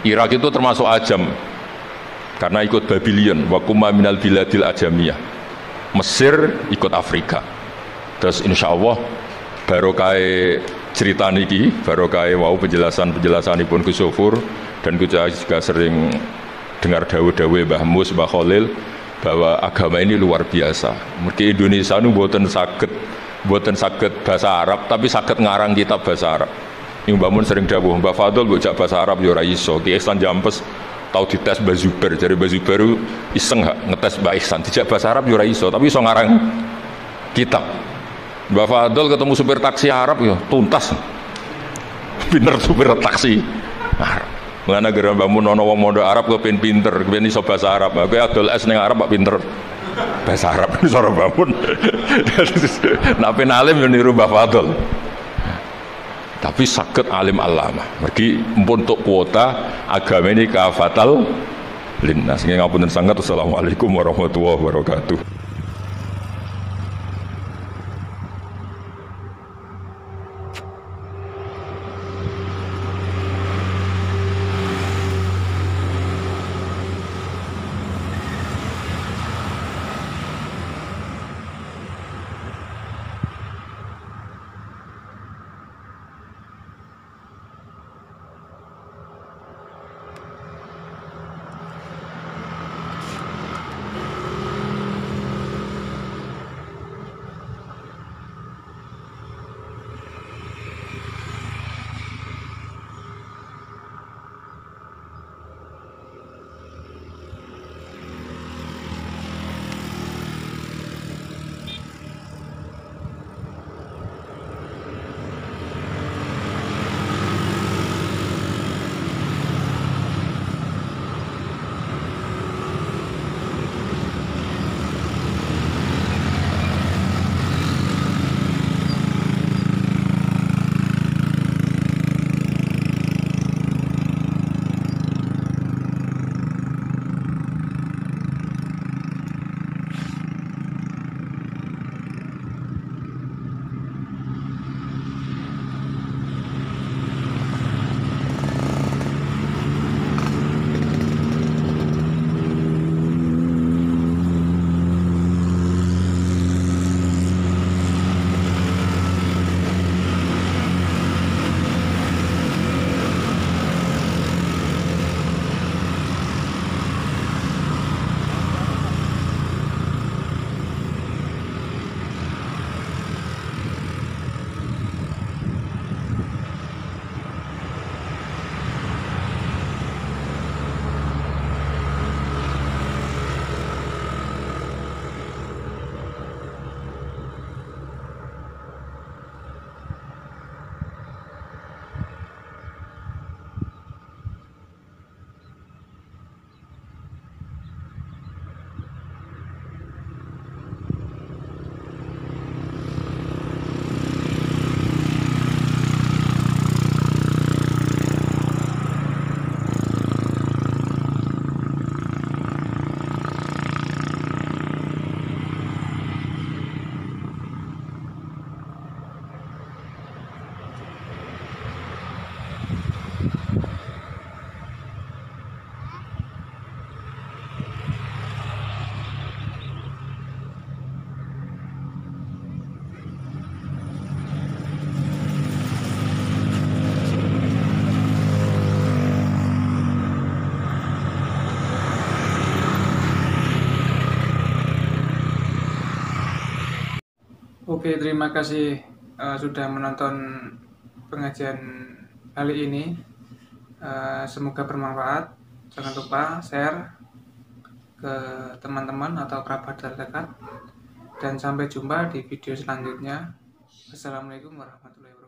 Irak itu termasuk Ajam karena ikut Babylon. Wa kumma minal biladil ajamiyah. Mesir ikut Afrika. Terus insya Allah barokah cerita niki, barokah wau penjelasanipun Gus Sofur, dan kita juga sering dengar dawuh-dawuh Mbah Mus, Mbah Khalil. bahwa agama ini luar biasa. Mergi Indonesia nu boten saged bahasa Arab, tapi saged ngarang kitab bahasa Arab. Ini Mbak Mun sering dawuh, Mbak Fadl mbok jak bahasa Arab yo ora iso. Ki Ihsan Jampes tau dites Mbak Zubair, jare Mbak Zubair iseng gak ngetes Mbak Ihsan dijak bahasa Arab yo ora iso, tapi iso ngarang kitab. Mbak Fadl ketemu supir taksi Arab yo tuntas. Pinter supir taksi Arab. Mengenai gara Mbak Mun ana wong mondok Arab kepen pinter, kepen iso bahasa Arab. Kowe adol es ning Arab kok pinter bahasa Arab iso Mbak Mun. Nek pen alim yo niru Mbak Fadl. Tapi sakit alim alama. Mergi untuk kuota agama ini kafatal linnas. Ngapunten sangat. Assalamualaikum warahmatullahi wabarakatuh. Oke, terima kasih sudah menonton pengajian kali ini. Semoga bermanfaat. Jangan lupa share ke teman-teman atau kerabat terdekat. Dan sampai jumpa di video selanjutnya. Assalamualaikum warahmatullahi wabarakatuh.